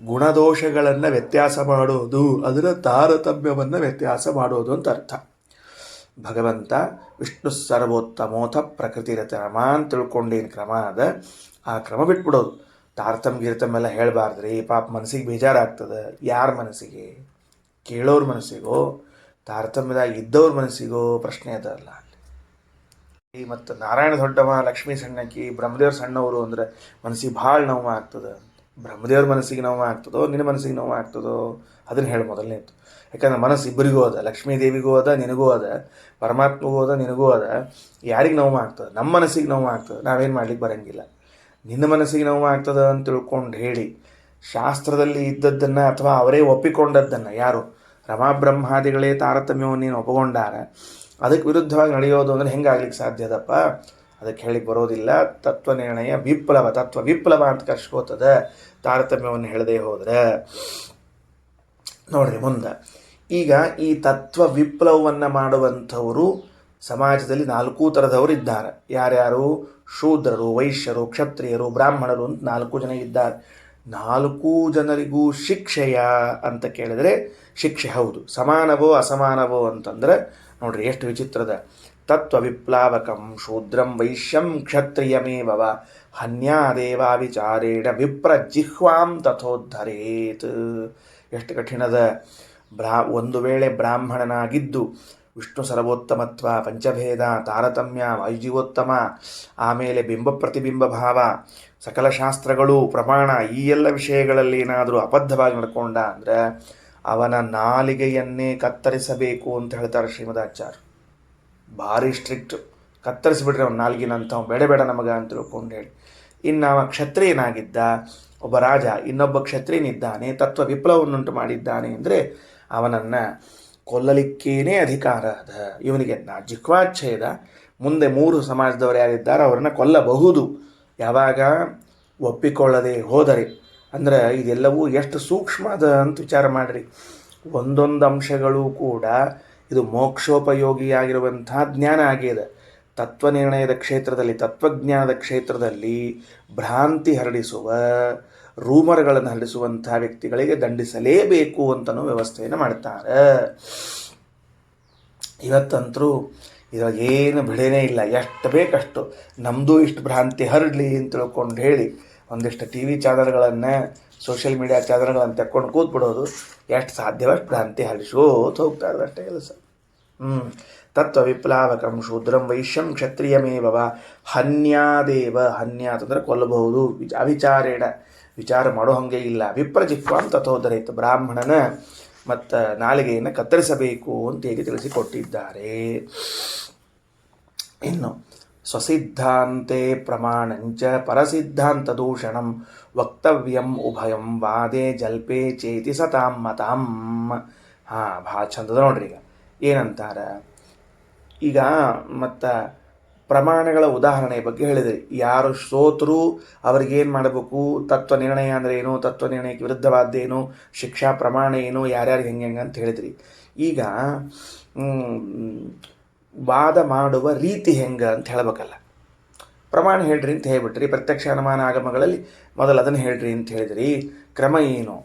ಗುಣದೋಷಗಳನ್ನು ವ್ಯತ್ಯಾಸ ಮಾಡೋದು, ಅದರ ತಾರತಮ್ಯವನ್ನು ವ್ಯತ್ಯಾಸ ಮಾಡೋದು ಅಂತ ಅರ್ಥ. ಭಗವಂತ ವಿಷ್ಣು ಸರ್ವೋತ್ತಮೋಥ ಪ್ರಕೃತಿರತಮ ಅಂತ ತಿಳ್ಕೊಂಡೇನು ಕ್ರಮ ಅದ, ಆ ಕ್ರಮ ಬಿಟ್ಬಿಡೋದು. ತಾರತಮ್ಯ ಹೇಳಬಾರ್ದ್ರಿ, ಪಾಪ ಮನಸ್ಸಿಗೆ ಬೇಜಾರಾಗ್ತದೆ. ಯಾರ ಮನಸ್ಸಿಗೆ? ಕೇಳೋರ ಮನಸ್ಸಿಗೋ ತಾರತಮ್ಯದಾಗ ಇದ್ದವ್ರ ಮನಸ್ಸಿಗೋ ಪ್ರಶ್ನೆ ಅದಲ್ಲ. ಮತ್ತು ನಾರಾಯಣ ದೊಡ್ಡವ, ಲಕ್ಷ್ಮೀ ಸಣ್ಣಕಿ, ಬ್ರಹ್ಮದೇವ್ರ ಸಣ್ಣವರು ಅಂದರೆ ಮನಸ್ಸಿಗೆ ಭಾಳ ನೋವು ಆಗ್ತದೆ. ಬ್ರಹ್ಮದೇವ್ರ ಮನಸ್ಸಿಗೆ ನೋವು ಆಗ್ತದೋ, ನಿನ್ನ ಮನಸ್ಸಿಗೆ ನೋವು ಆಗ್ತದೋ ಅದನ್ನು ಹೇಳಿ ಮೊದಲನೇದು. ಯಾಕಂದ್ರೆ ಮನಸ್ಸು ಇಬ್ಬರಿಗೂ ಅದ, ಲಕ್ಷ್ಮೀ ದೇವಿಗೂ ಅದ, ನಿನಗೂ ಅದ, ಪರಮಾತ್ಮಗೂ ಅದ, ನಿನಗೂ ಅದ. ಯಾರಿಗೆ ನೋವು ಆಗ್ತದೆ? ನಮ್ಮ ಮನಸ್ಸಿಗೆ ನೋವು ಆಗ್ತದೆ, ನಾವೇನು ಮಾಡ್ಲಿಕ್ಕೆ ಬರೋಂಗಿಲ್ಲ. ನಿನ್ನ ಮನಸ್ಸಿಗೆ ನೋವು ಆಗ್ತದೆ ಅಂತ ತಿಳ್ಕೊಂಡು ಹೇಳಿ ಶಾಸ್ತ್ರದಲ್ಲಿ ಇದ್ದದ್ದನ್ನು ಅಥವಾ ಅವರೇ ಒಪ್ಪಿಕೊಂಡದ್ದನ್ನು, ಯಾರು ರಮಾಬ್ರಹ್ಮಾದಿಗಳೇ ತಾರತಮ್ಯವನ್ನು ನೀನು ಒಪ್ಪಿಕೊಂಡಾರ, ಅದಕ್ಕೆ ವಿರುದ್ಧವಾಗಿ ನಡೆಯೋದು ಅಂದರೆ ಹೆಂಗಾಗ್ಲಿಕ್ಕೆ ಸಾಧ್ಯದಪ್ಪ? ಅದಕ್ಕೆ ಹೇಳಿಕ್ಕೆ ಬರೋದಿಲ್ಲ. ತತ್ವನಿರ್ಣಯ ತತ್ವ ವಿಪ್ಲವ ಅಂತ ಕರ್ಸ್ಕೋತದೆ ತಾರತಮ್ಯವನ್ನು ಹೇಳದೆ ಹೋದರೆ. ನೋಡ್ರಿ ಮುಂದೆ, ಈಗ ಈ ತತ್ವ ವಿಪ್ಲವವನ್ನು ಮಾಡುವಂಥವರು ಸಮಾಜದಲ್ಲಿ 4 ಥರದವರು ಇದ್ದಾರೆ. ಯಾರ್ಯಾರು? ಶೂದ್ರರು, ವೈಶ್ಯರು, ಕ್ಷತ್ರಿಯರು, ಬ್ರಾಹ್ಮಣರು ಅಂತ 4 ಜನ ಇದ್ದಾರೆ. 4 ಜನರಿಗೂ ಶಿಕ್ಷೆಯ ಅಂತ ಕೇಳಿದರೆ ಶಿಕ್ಷೆ ಹೌದು. ಸಮಾನವೋ ಅಸಮಾನವೋ ಅಂತಂದರೆ ನೋಡ್ರಿ ಎಷ್ಟು ವಿಚಿತ್ರದ. ತತ್ವ ವಿಪ್ಲಾವಕಂ ಶೂದ್ರಂ ವೈಶ್ಯಂ ಕ್ಷತ್ರಿಯಮೇವ ಹನ್ಯಾದೇವಾ ವಿಚಾರೇಣ ವಿಪ್ರ ಜಿಹ್ವಾಂ ತಥೋದ್ಧರೇತ್. ಎಷ್ಟು ಕಠಿಣದ. ಒಂದು ವೇಳೆ ಬ್ರಾಹ್ಮಣನಾಗಿದ್ದು ವಿಷ್ಣು ಸರ್ವೋತ್ತಮತ್ವ, ಪಂಚಭೇದ, ತಾರತಮ್ಯ, ವಾಯುಜೀವೋತ್ತಮ, ಆಮೇಲೆ ಬಿಂಬ ಪ್ರತಿಬಿಂಬ ಭಾವ, ಸಕಲ ಶಾಸ್ತ್ರಗಳು, ಪ್ರಮಾಣ, ಈ ಎಲ್ಲ ವಿಷಯಗಳಲ್ಲಿ ಏನಾದರೂ ಅಬದ್ಧವಾಗಿ ನಡ್ಕೊಂಡ ಅಂದರೆ ಅವನ ನಾಲಿಗೆಯನ್ನೇ ಕತ್ತರಿಸಬೇಕು ಅಂತ ಹೇಳ್ತಾರೆ ಶ್ರೀಮದಾಚಾರ್ಯ. ಭಾರಿ ಸ್ಟ್ರಿಕ್ಟ್. ಕತ್ತರಿಸಿಬಿಟ್ರೆ ಅವನ ನಾಲ್ಗಿನಂತ ಬೇಡ ನಮಗೆ ಅಂತ ತಿಳ್ಕೊಂಡು ಹೇಳಿ. ಇನ್ನು ಅವ ಕ್ಷತ್ರಿಯನಾಗಿದ್ದ, ಒಬ್ಬ ರಾಜ ಇನ್ನೊಬ್ಬ ಕ್ಷತ್ರಿಯನಿದ್ದಾನೆ, ತತ್ವ ವಿಪ್ಲವನ್ನುಂಟು ಮಾಡಿದ್ದಾನೆ ಅಂದರೆ ಅವನನ್ನು ಕೊಲ್ಲಲಿಕ್ಕೇನೇ ಅಧಿಕಾರ ಅದ. ಇವನಿಗೆ ಜಿಹ್ವಾಚ್ಛೇದ. ಮುಂದೆ 3 ಸಮಾಜದವರು ಯಾರಿದ್ದಾರೆ ಅವರನ್ನು ಕೊಲ್ಲಬಹುದು, ಯಾವಾಗ ಒಪ್ಪಿಕೊಳ್ಳದೆ ಹೋದರೆ. ಅಂದರೆ ಇದೆಲ್ಲವೂ ಎಷ್ಟು ಸೂಕ್ಷ್ಮ ಅದ ಅಂತ ವಿಚಾರ ಮಾಡಿರಿ. ಒಂದೊಂದು ಅಂಶಗಳು ಕೂಡ ಇದು ಮೋಕ್ಷೋಪಯೋಗಿಯಾಗಿರುವಂಥ ಜ್ಞಾನ ಆಗಿದೆ. ತತ್ವನಿರ್ಣಯದ ಕ್ಷೇತ್ರದಲ್ಲಿ, ತತ್ವಜ್ಞಾನದ ಕ್ಷೇತ್ರದಲ್ಲಿ ಭ್ರಾಂತಿ ಹರಡಿಸುವ, ರೂಮರ್ಗಳನ್ನು ಹರಡಿಸುವಂತಹ ವ್ಯಕ್ತಿಗಳಿಗೆ ದಂಡಿಸಲೇಬೇಕು ಅಂತಲೂ ವ್ಯವಸ್ಥೆಯನ್ನು ಮಾಡ್ತಾರೆ. ಇವತ್ತಂತರೂ ಇವಾಗ ಏನು ಬಿಡೇನೇ ಇಲ್ಲ, ಎಷ್ಟು ಬೇಕಷ್ಟು ನಮ್ಮದು ಇಷ್ಟು ಭ್ರಾಂತಿ ಹರಡಲಿ ಅಂತ ತಿಳ್ಕೊಂಡು ಹೇಳಿ ಒಂದಿಷ್ಟು ಟಿ ವಿ ಚಾನಲ್ಗಳನ್ನು, ಸೋಷಿಯಲ್ ಮೀಡಿಯಾ ಚಾನಲ್ಗಳನ್ನು ತೆಕ್ಕೊಂಡು ಕೂತ್ಬಿಡೋದು, ಎಷ್ಟು ಸಾಧ್ಯವಷ್ಟು ಭ್ರಾಂತಿ ಹರಿಸೋದು ಹೋಗ್ತಾ ಇರೋದು ಅಷ್ಟೇ ಕೆಲಸ. ತತ್ವ ವಿಪ್ಲಾವಕಂ ಶೂದ್ರಂ ವೈಶ್ಯಂ ಕ್ಷತ್ರಿಯಮೇವ ಹನ್ಯಾದೇವ. ಹನ್ಯ ಅಂತಂದರೆ ಕೊಲ್ಲಬಹುದು, ಅವಿಚಾರೇಣ ವಿಚಾರ ಮಾಡೋ ಹಾಗೆ ಇಲ್ಲ. ವಿಪ್ರಜಿಕ್ವಾಂ ತಥೋದರೇತ್, ಬ್ರಾಹ್ಮಣನ ಮತ್ತು ನಾಲಿಗೆಯನ್ನು ಕತ್ತರಿಸಬೇಕು ಅಂತ ಹೇಗೆ ತಿಳಿಸಿಕೊಟ್ಟಿದ್ದಾರೆ. ಇನ್ನು ಸ್ವಸಿದ್ಧಾಂತೆ ಪ್ರಮಾಣಂಚ ಪರಸಿದ್ಧಾಂತ ದೂಷಣಂ ವಕ್ತವ್ಯಂ ಉಭಯಂ ವಾದೆ ಜಲ್ಪೆ ಚೇತಿ ಸತಾಂ ಮತಾಂ. ಭಾಳ ಚಂದದ ನೋಡ್ರಿ. ಈಗ ಏನಂತಾರೆ, ಈಗ ಮತ್ತು ಪ್ರಮಾಣಗಳ ಉದಾಹರಣೆ ಬಗ್ಗೆ ಹೇಳಿದ್ರಿ. ಯಾರು ಸೋತರು ಅವ್ರಿಗೇನು ಮಾಡಬೇಕು, ತತ್ವ ನಿರ್ಣಯ ಅಂದರೆ ಏನು, ತತ್ವ ನಿರ್ಣಯಕ್ಕೆ ವಿರುದ್ಧವಾದ್ದೇನು, ಶಿಕ್ಷಾ ಪ್ರಮಾಣ ಏನು, ಯಾರ್ಯಾರಿಗೆ ಹೆಂಗೆ ಅಂತ ಹೇಳಿದ್ರಿ. ಈಗ ವಾದ ಮಾಡುವ ರೀತಿ ಹೆಂಗೆ ಅಂತ ಹೇಳಬೇಕಲ್ಲ. ಪ್ರಮಾಣ ಹೇಳ್ರಿ ಅಂತ ಹೇಳ್ಬಿಟ್ರಿ, ಪ್ರತ್ಯಕ್ಷ ಅನುಮಾನ ಆಗಮಗಳಲ್ಲಿ ಮೊದಲು ಅದನ್ನು ಹೇಳ್ರಿ ಅಂತ ಹೇಳಿದ್ರಿ. ಕ್ರಮ ಏನು?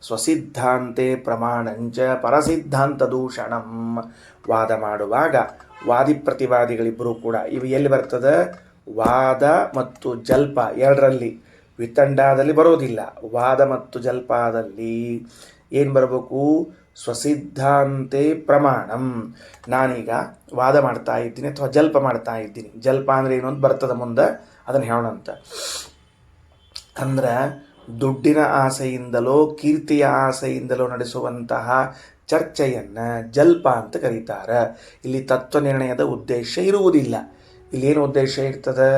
ಸ್ವಸಿದ್ಧಾಂತೆ ಪ್ರಮಾಣಂಚ ಪರಸಿದ್ಧಾಂತ ದೂಷಣಂ. ವಾದ ಮಾಡುವಾಗ ವಾದಿ ಪ್ರತಿವಾದಿಗಳಿಬ್ಬರೂ ಕೂಡ ಇವು ಎಲ್ಲಿ ಬರ್ತದೆ? ವಾದ ಮತ್ತು ಜಲ್ಪ ಎರಡರಲ್ಲಿ, ವಿತಂಡಾದಲ್ಲಿ ಬರೋದಿಲ್ಲ. ವಾದ ಮತ್ತು ಜಲ್ಪದಲ್ಲಿ ಏನು ಬರಬೇಕು? ಸ್ವಸಿದ್ಧಾಂತೆ ಪ್ರಮಾಣಂ. ನಾನೀಗ ವಾದ ಮಾಡ್ತಾ ಇದ್ದೀನಿ ಅಥವಾ ಜಲ್ಪ ಮಾಡ್ತಾ ಇದ್ದೀನಿ. ಜಲ್ಪ ಅಂದರೆ ಏನು ಅಂತ ಬರ್ತದೆ ಮುಂದೆ, ಅದನ್ನು ಹೇಳೋಣ ಅಂತ. ಅಂದ್ರೆ ದುಡ್ಡಿನ ಆಸೆಯಿಂದಲೋ ಕೀರ್ತಿಯ ಆಸೆಯಿಂದಲೋ ನಡೆಸುವಂತಹ ಚರ್ಚೆಯನ್ನು ಜಲ್ಪ ಅಂತ ಕರೀತಾರೆ. ಇಲ್ಲಿ ತತ್ವ ನಿರ್ಣಯದ ಉದ್ದೇಶ ಇರುವುದಿಲ್ಲ. ಇಲ್ಲೇನು ಉದ್ದೇಶ ಇರ್ತದೆ?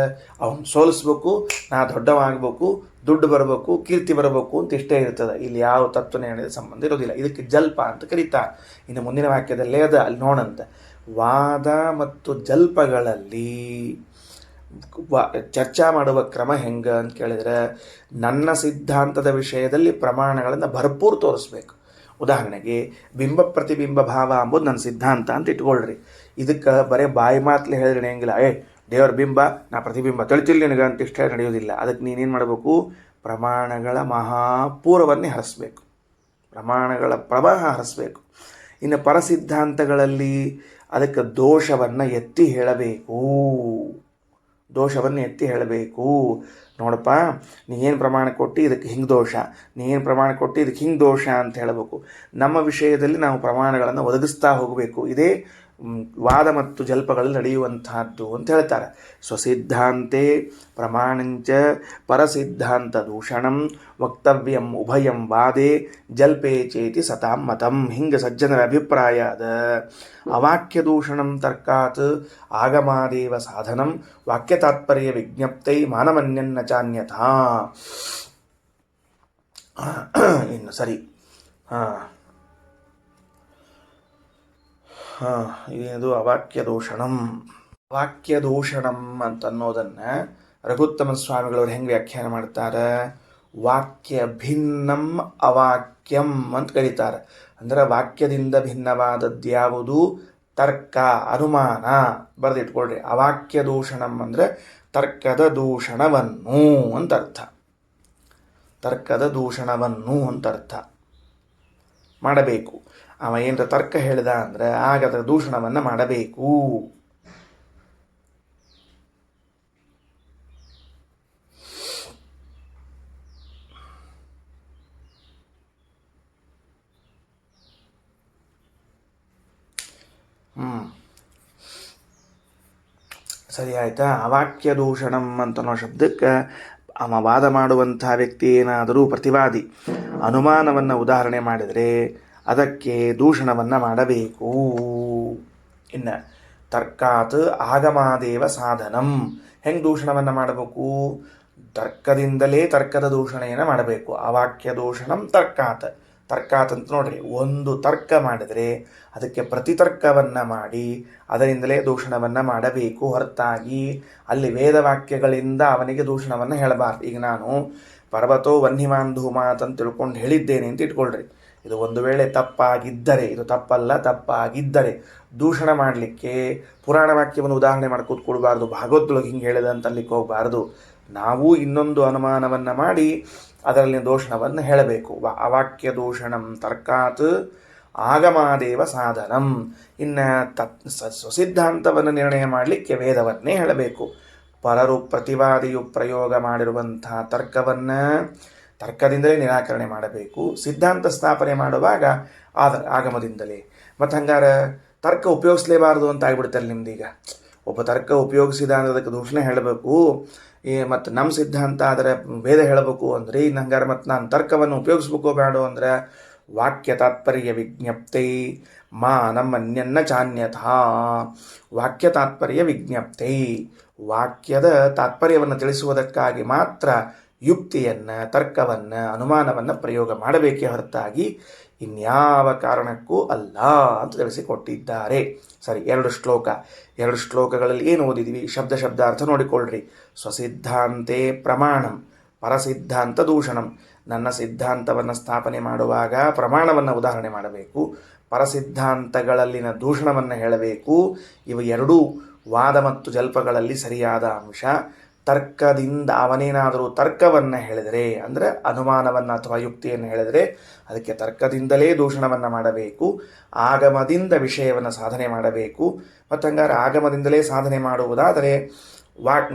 ಅವನು ಸೋಲಿಸ್ಬೇಕು, ನಾ ದೊಡ್ಡವಾಗಬೇಕು, ದುಡ್ಡು ಬರಬೇಕು, ಕೀರ್ತಿ ಬರಬೇಕು ಅಂತ ಇಷ್ಟೇ ಇರ್ತದೆ. ಇಲ್ಲಿ ಯಾವ ತತ್ವ ನಿರ್ಣಯದ ಸಂಬಂಧ ಇರೋದಿಲ್ಲ. ಇದಕ್ಕೆ ಜಲ್ಪ ಅಂತ ಕರೀತಾರೆ. ಇನ್ನು ಮುಂದಿನ ವಾಕ್ಯದಲ್ಲೇ ಅದು ಅಲ್ಲಿ ನೋಡಂತ. ವಾದ ಮತ್ತು ಜಲ್ಪಗಳಲ್ಲಿ ಚರ್ಚಾ ಮಾಡುವ ಕ್ರಮ ಹೆಂಗೆ ಅಂತ ಕೇಳಿದರೆ, ನನ್ನ ಸಿದ್ಧಾಂತದ ವಿಷಯದಲ್ಲಿ ಪ್ರಮಾಣಗಳನ್ನು ಭರ್ಪೂರ್ ತೋರಿಸ್ಬೇಕು. ಉದಾಹರಣೆಗೆ ಬಿಂಬ ಪ್ರತಿಬಿಂಬ ಭಾವ ಅಂಬುದು ನನ್ನ ಸಿದ್ಧಾಂತ ಅಂತ ಇಟ್ಕೊಳ್ರಿ. ಇದಕ್ಕೆ ಬರೀ ಬಾಯಿ ಮಾತಲ್ಲಿ ಹೇಳಿದ್ರೆ ಹೆಂಗಿಲ್ಲ, ದೇವರ ಬಿಂಬ, ನಾ ಪ್ರತಿಬಿಂಬ ತಿಳಿತಿಲ್ಲ ನಿನಗೆ ಅಂತ ಇಷ್ಟ ನಡೆಯೋದಿಲ್ಲ. ಅದಕ್ಕೆ ನೀನೇನು ಮಾಡಬೇಕು? ಪ್ರಮಾಣಗಳ ಮಹಾಪೂರವನ್ನೇ ಹರಿಸ್ಬೇಕು, ಪ್ರಮಾಣಗಳ ಪ್ರವಾಹ ಹರಿಸ್ಬೇಕು. ಇನ್ನು ಪರಸಿದ್ಧಾಂತಗಳಲ್ಲಿ ಅದಕ್ಕೆ ದೋಷವನ್ನು ಎತ್ತಿ ಹೇಳಬೇಕು, ದೋಷವನ್ನು ಎತ್ತಿ ಹೇಳಬೇಕು. ನೋಡಪ್ಪ, ನೀನು ಪ್ರಮಾಣ ಕೊಟ್ಟು ಇದಕ್ಕೆ ಹಿಂಗೆ ದೋಷ, ನೀನು ಪ್ರಮಾಣ ಕೊಟ್ಟು ಇದಕ್ಕೆ ಹಿಂಗೆ ದೋಷ ಅಂತ ಹೇಳಬೇಕು. ನಮ್ಮ ವಿಷಯದಲ್ಲಿ ನಾವು ಪ್ರಮಾಣಗಳನ್ನು ಒದಗಿಸ್ತಾ ಹೋಗಬೇಕು. ಇದೇ ವಾದ ಮತ್ತು ಜಲ್ಪಗಳಲ್ಲಿ ನಡೆಯುವಂತಹದ್ದು ಅಂತ ಹೇಳ್ತಾರೆ. ಸ್ವಸಿದ್ಧಾಂತೆ ಪ್ರಮಾಣಂಚ ಪರಸಿದ್ಧಾಂತ ದೂಷಣಂ ವಕ್ತವ್ಯಂ ಉಭಯಂ ವಾದೆ ಜಲ್ಪೆ ಚೇತಿ ಸತಾಂ ಮತಂ. ಹಿಂಗೆ ಸಜ್ಜನರ ಅಭಿಪ್ರಾಯ ಅದ. ಅವಾಕ್ಯ ದೂಷಣಂ ತರ್ಕಾತ್ ಆಗಮಾದೇವ ಸಾಧನಂ ವಾಕ್ಯ ತಾತ್ಪರ್ಯ ವಿಜ್ಞಪ್ತೈ ಮಾನಮನ್ಯನ್ನ ಚಾನ್ಯಥಾ. ಇನ್ನು ಸರಿ, ಇದು ಅವಾಕ್ಯ ದೂಷಣಂ. ವಾಕ್ಯ ದೂಷಣಂ ಅಂತನ್ನೋದನ್ನು ರಘುತ್ತಮ ಸ್ವಾಮಿಗಳವ್ರು ಹೆಂಗೆ ವ್ಯಾಖ್ಯಾನ ಮಾಡ್ತಾರೆ? ವಾಕ್ಯ ಭಿನ್ನಂ ಅವಾಕ್ಯಂ ಅಂತ ಕರೀತಾರೆ. ಅಂದರೆ ವಾಕ್ಯದಿಂದ ಭಿನ್ನವಾದದ್ಯಾವುದು? ತರ್ಕ, ಅನುಮಾನ. ಬರೆದಿಟ್ಕೊಳ್ರಿ. ಅವಾಕ್ಯ ದೂಷಣಂ ಅಂದರೆ ತರ್ಕದ ದೂಷಣವನ್ನು ಅಂತ ಅರ್ಥ. ತರ್ಕದ ದೂಷಣವನ್ನು ಅಂತ ಅರ್ಥ ಮಾಡಬೇಕು. ಅವ ಏನರ ತರ್ಕ ಹೇಳಿದ ಅಂದರೆ ಆಗ ಅದರ ದೂಷಣವನ್ನು ಮಾಡಬೇಕು. ಸರಿ ಆಯಿತಾ? ಅವಾಕ್ಯ ದೂಷಣಂ ಅಂತನೋ ಶಬ್ದಕ್ಕೆ ಅವ ವಾದ ಮಾಡುವಂಥ ವ್ಯಕ್ತಿ ಏನಾದರೂ ಪ್ರತಿವಾದಿ ಅನುಮಾನವನ್ನು ಉದಾಹರಣೆ ಮಾಡಿದರೆ ಅದಕ್ಕೆ ದೂಷಣವನ್ನು ಮಾಡಬೇಕು. ಇನ್ನು ತರ್ಕಾತ್ ಆಗಮಾದೇವ ಸಾಧನಂ. ಹೆಂಗೆ ದೂಷಣವನ್ನು ಮಾಡಬೇಕು? ತರ್ಕದಿಂದಲೇ ತರ್ಕದ ದೂಷಣೆಯನ್ನು ಮಾಡಬೇಕು. ಅವಾಕ್ಯ ದೂಷಣಂ ತರ್ಕಾತ್. ತರ್ಕಾತ್ ಅಂತ ನೋಡ್ರಿ, ಒಂದು ತರ್ಕ ಮಾಡಿದರೆ ಅದಕ್ಕೆ ಪ್ರತಿತರ್ಕವನ್ನು ಮಾಡಿ ಅದರಿಂದಲೇ ದೂಷಣವನ್ನು ಮಾಡಬೇಕು. ಹೊರತಾಗಿ ಅಲ್ಲಿ ವೇದವಾಕ್ಯಗಳಿಂದ ಅವನಿಗೆ ದೂಷಣವನ್ನು ಹೇಳಬಾರ್ದು. ಈಗ ನಾನು ಪರ್ವತೋ ವನ್ಹಿಮಾನ್ ಧೂಮಾತ್ ಅಂತ ತಿಳ್ಕೊಂಡು ಹೇಳಿದ್ದೇನೆ ಅಂತ ಇಟ್ಕೊಳ್ರಿ. ಇದು ಒಂದು ವೇಳೆ ತಪ್ಪಾಗಿದ್ದರೆ, ಇದು ತಪ್ಪಲ್ಲ, ತಪ್ಪಾಗಿದ್ದರೆ ದೂಷಣ ಮಾಡಲಿಕ್ಕೆ ಪುರಾಣ ವಾಕ್ಯವನ್ನು ಉದಾಹರಣೆ ಮಾಡಿ ಕೂತ್ಕೊಳ್ಬಾರ್ದು, ಭಾಗವತದೊಳಗೆ ಹಿಂಗೆ ಹೇಳಿದ ಅಂತಲ್ಲಿಕ್ಕೆ ಹೋಗಬಾರ್ದು. ನಾವು ಇನ್ನೊಂದು ಅನುಮಾನವನ್ನು ಮಾಡಿ ಅದರಲ್ಲಿ ದೋಷಣವನ್ನು ಹೇಳಬೇಕು. ಅವಾಕ್ಯ ದೂಷಣಂ ತರ್ಕಾತ್ ಆಗಮಾದೇವ ಸಾಧನಂ. ಇನ್ನು ಸ್ವಸಿದ್ಧಾಂತವನ್ನು ನಿರ್ಣಯ ಮಾಡಲಿಕ್ಕೆ ವೇದವನ್ನೇ ಹೇಳಬೇಕು. ಪರರು ಪ್ರತಿವಾದಿಯು ಪ್ರಯೋಗ ಮಾಡಿರುವಂತಹ ತರ್ಕದಿಂದಲೇ ನಿರಾಕರಣೆ ಮಾಡಬೇಕು. ಸಿದ್ಧಾಂತ ಸ್ಥಾಪನೆ ಮಾಡುವಾಗ ಆಗಮದಿಂದಲೇ. ಮತ್ತು ಹಂಗಾರೆ ತರ್ಕ ಉಪಯೋಗಿಸಲೇಬಾರ್ದು ಅಂತ ಆಗ್ಬಿಡ್ತಾರೆ ನಿಮ್ದೀಗ. ಒಬ್ಬ ತರ್ಕ ಉಪಯೋಗಿಸಿದ ಅಂದರೆ ಅದಕ್ಕೆ ದೂಷಣೆ ಹೇಳಬೇಕು, ಮತ್ತು ನಮ್ಮ ಸಿದ್ಧಾಂತ ಆದರೆ ವೇದ ಹೇಳಬೇಕು ಅಂದರೆ ಇನ್ನು ಹಂಗಾರೆ ಮತ್ತು ನಾನು ತರ್ಕವನ್ನು ಉಪಯೋಗಿಸ್ಬೇಕೋ ಬೇಡ ಅಂದರೆ ವಾಕ್ಯ ತಾತ್ಪರ್ಯ ವಿಜ್ಞಪ್ತಿ ನಮ್ಮನ್ಯನ್ನ ಚಾನ್ಯಥಾ. ವಾಕ್ಯ ತಾತ್ಪರ್ಯ ವಿಜ್ಞಪ್ತಿ, ವಾಕ್ಯದ ತಾತ್ಪರ್ಯವನ್ನು ತಿಳಿಸುವುದಕ್ಕಾಗಿ ಮಾತ್ರ ಯುಕ್ತಿಯನ್ನು, ತರ್ಕವನ್ನು, ಅನುಮಾನವನ್ನು ಪ್ರಯೋಗ ಮಾಡಬೇಕೇ ಹೊರತಾಗಿ ಇನ್ಯಾವ ಕಾರಣಕ್ಕೂ ಅಲ್ಲ ಅಂತ ತಿಳಿಸಿಕೊಟ್ಟಿದ್ದಾರೆ. ಸರಿ, ಎರಡು ಶ್ಲೋಕಗಳಲ್ಲಿ ಏನು ಓದಿದ್ವಿ? ಶಬ್ದಾರ್ಥ ನೋಡಿಕೊಳ್ಳ್ರಿ. ಸ್ವಸಿದ್ಧಾಂತೆ ಪ್ರಮಾಣಂ ಪರಸಿದ್ಧಾಂತ ದೂಷಣಂ. ನನ್ನ ಸಿದ್ಧಾಂತವನ್ನು ಸ್ಥಾಪನೆ ಮಾಡುವಾಗ ಪ್ರಮಾಣವನ್ನು ಉದಾಹರಣೆ ಮಾಡಬೇಕು, ಪರಸಿದ್ಧಾಂತಗಳಲ್ಲಿನ ದೂಷಣವನ್ನು ಹೇಳಬೇಕು. ಇವು ಎರಡೂ ವಾದ ಮತ್ತು ಜಲ್ಪಗಳಲ್ಲಿ ಸರಿಯಾದ ಅಂಶ. ತರ್ಕದಿಂದ ಅವನೇನಾದರೂ ತರ್ಕವನ್ನು ಹೇಳಿದರೆ, ಅಂದರೆ ಅನುಮಾನವನ್ನು ಅಥವಾ ಯುಕ್ತಿಯನ್ನು ಹೇಳಿದರೆ ಅದಕ್ಕೆ ತರ್ಕದಿಂದಲೇ ದೂಷಣವನ್ನು ಮಾಡಬೇಕು. ಆಗಮದಿಂದ ವಿಷಯವನ್ನು ಸಾಧನೆ ಮಾಡಬೇಕು. ಮತ್ತು ಹಂಗಾರೆ ಆಗಮದಿಂದಲೇ ಸಾಧನೆ ಮಾಡುವುದಾದರೆ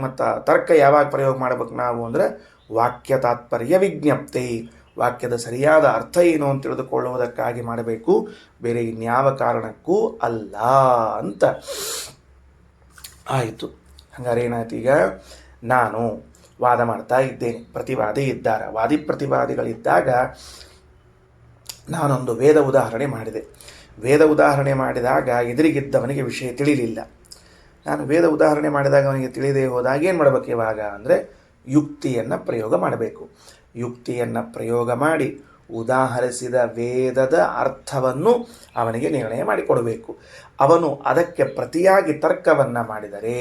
ಮತ್ತು ತರ್ಕ ಯಾವಾಗ ಪ್ರಯೋಗ ಮಾಡಬೇಕು ನಾವು ಅಂದರೆ ವಾಕ್ಯ ತಾತ್ಪರ್ಯ ವಿಜ್ಞಪ್ತಿ, ವಾಕ್ಯದ ಸರಿಯಾದ ಅರ್ಥ ಏನು ಅಂತ ತಿಳಿದುಕೊಳ್ಳುವುದಕ್ಕಾಗಿ ಮಾಡಬೇಕು, ಬೇರೆ ಇನ್ಯಾವ ಕಾರಣಕ್ಕೂ ಅಲ್ಲ ಅಂತ ಆಯಿತು. ಹಂಗಾರೆ ಏನಾಯ್ತು? ಈಗ ನಾನು ವಾದ ಮಾಡ್ತಾ ಇದ್ದೇನೆ, ಪ್ರತಿವಾದಿ ಇದ್ದಾರೆ, ವಾದಿ ಪ್ರತಿವಾದಿಗಳಿದ್ದಾಗ ನಾನೊಂದು ವೇದ ಉದಾಹರಣೆ ಮಾಡಿದೆ. ವೇದ ಉದಾಹರಣೆ ಮಾಡಿದಾಗ ಎದುರಿಗಿದ್ದವನಿಗೆ ವಿಷಯ ತಿಳಿಲಿಲ್ಲ. ನಾನು ವೇದ ಉದಾಹರಣೆ ಮಾಡಿದಾಗ ಅವನಿಗೆ ತಿಳಿದೇ ಹೋದಾಗ ಏನು ಮಾಡಬೇಕು ಇವಾಗ ಅಂದರೆ ಯುಕ್ತಿಯನ್ನು ಪ್ರಯೋಗ ಮಾಡಬೇಕು. ಯುಕ್ತಿಯನ್ನು ಪ್ರಯೋಗ ಮಾಡಿ ಉದಾಹರಿಸಿದ ವೇದದ ಅರ್ಥವನ್ನು ಅವನಿಗೆ ನಿರ್ಣಯ ಮಾಡಿಕೊಡಬೇಕು. ಅವನು ಅದಕ್ಕೆ ಪ್ರತಿಯಾಗಿ ತರ್ಕವನ್ನು ಮಾಡಿದರೆ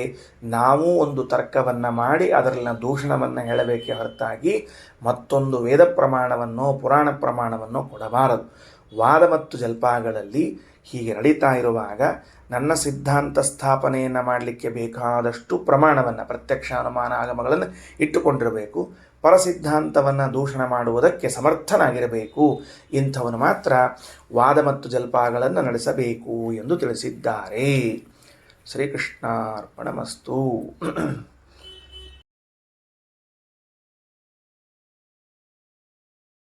ನಾವು ಒಂದು ತರ್ಕವನ್ನು ಮಾಡಿ ಅದರಲ್ಲಿನ ದೂಷಣವನ್ನು ಹೇಳಬೇಕೇ ಹೊರತಾಗಿ ಮತ್ತೊಂದು ವೇದ ಪ್ರಮಾಣವನ್ನು, ಪುರಾಣ ಪ್ರಮಾಣವನ್ನು ಕೊಡಬಾರದು. ವಾದ ಮತ್ತು ಜಲ್ಪಗಳಲ್ಲಿ ಹೀಗೆ ನಡೀತಾ ಇರುವಾಗ ನನ್ನ ಸಿದ್ಧಾಂತ ಸ್ಥಾಪನೆಯನ್ನು ಮಾಡಲಿಕ್ಕೆ ಬೇಕಾದಷ್ಟು ಪ್ರಮಾಣವನ್ನು, ಪ್ರತ್ಯಕ್ಷ ಅನುಮಾನ ಆಗಮಗಳನ್ನು ಇಟ್ಟುಕೊಂಡಿರಬೇಕು. ಪರಸಿದ್ಧಾಂತವನ್ನು ದೂಷಣ ಮಾಡುವುದಕ್ಕೆ ಸಮರ್ಥನಾಗಿರಬೇಕು. ಇಂಥವನು ಮಾತ್ರ ವಾದ ಮತ್ತು ಜಲ್ಪಗಳನ್ನು ನಡೆಸಬೇಕು ಎಂದು ತಿಳಿಸಿದ್ದಾರೆ. ಶ್ರೀಕೃಷ್ಣಾರ್ಪಣಮಸ್ತು.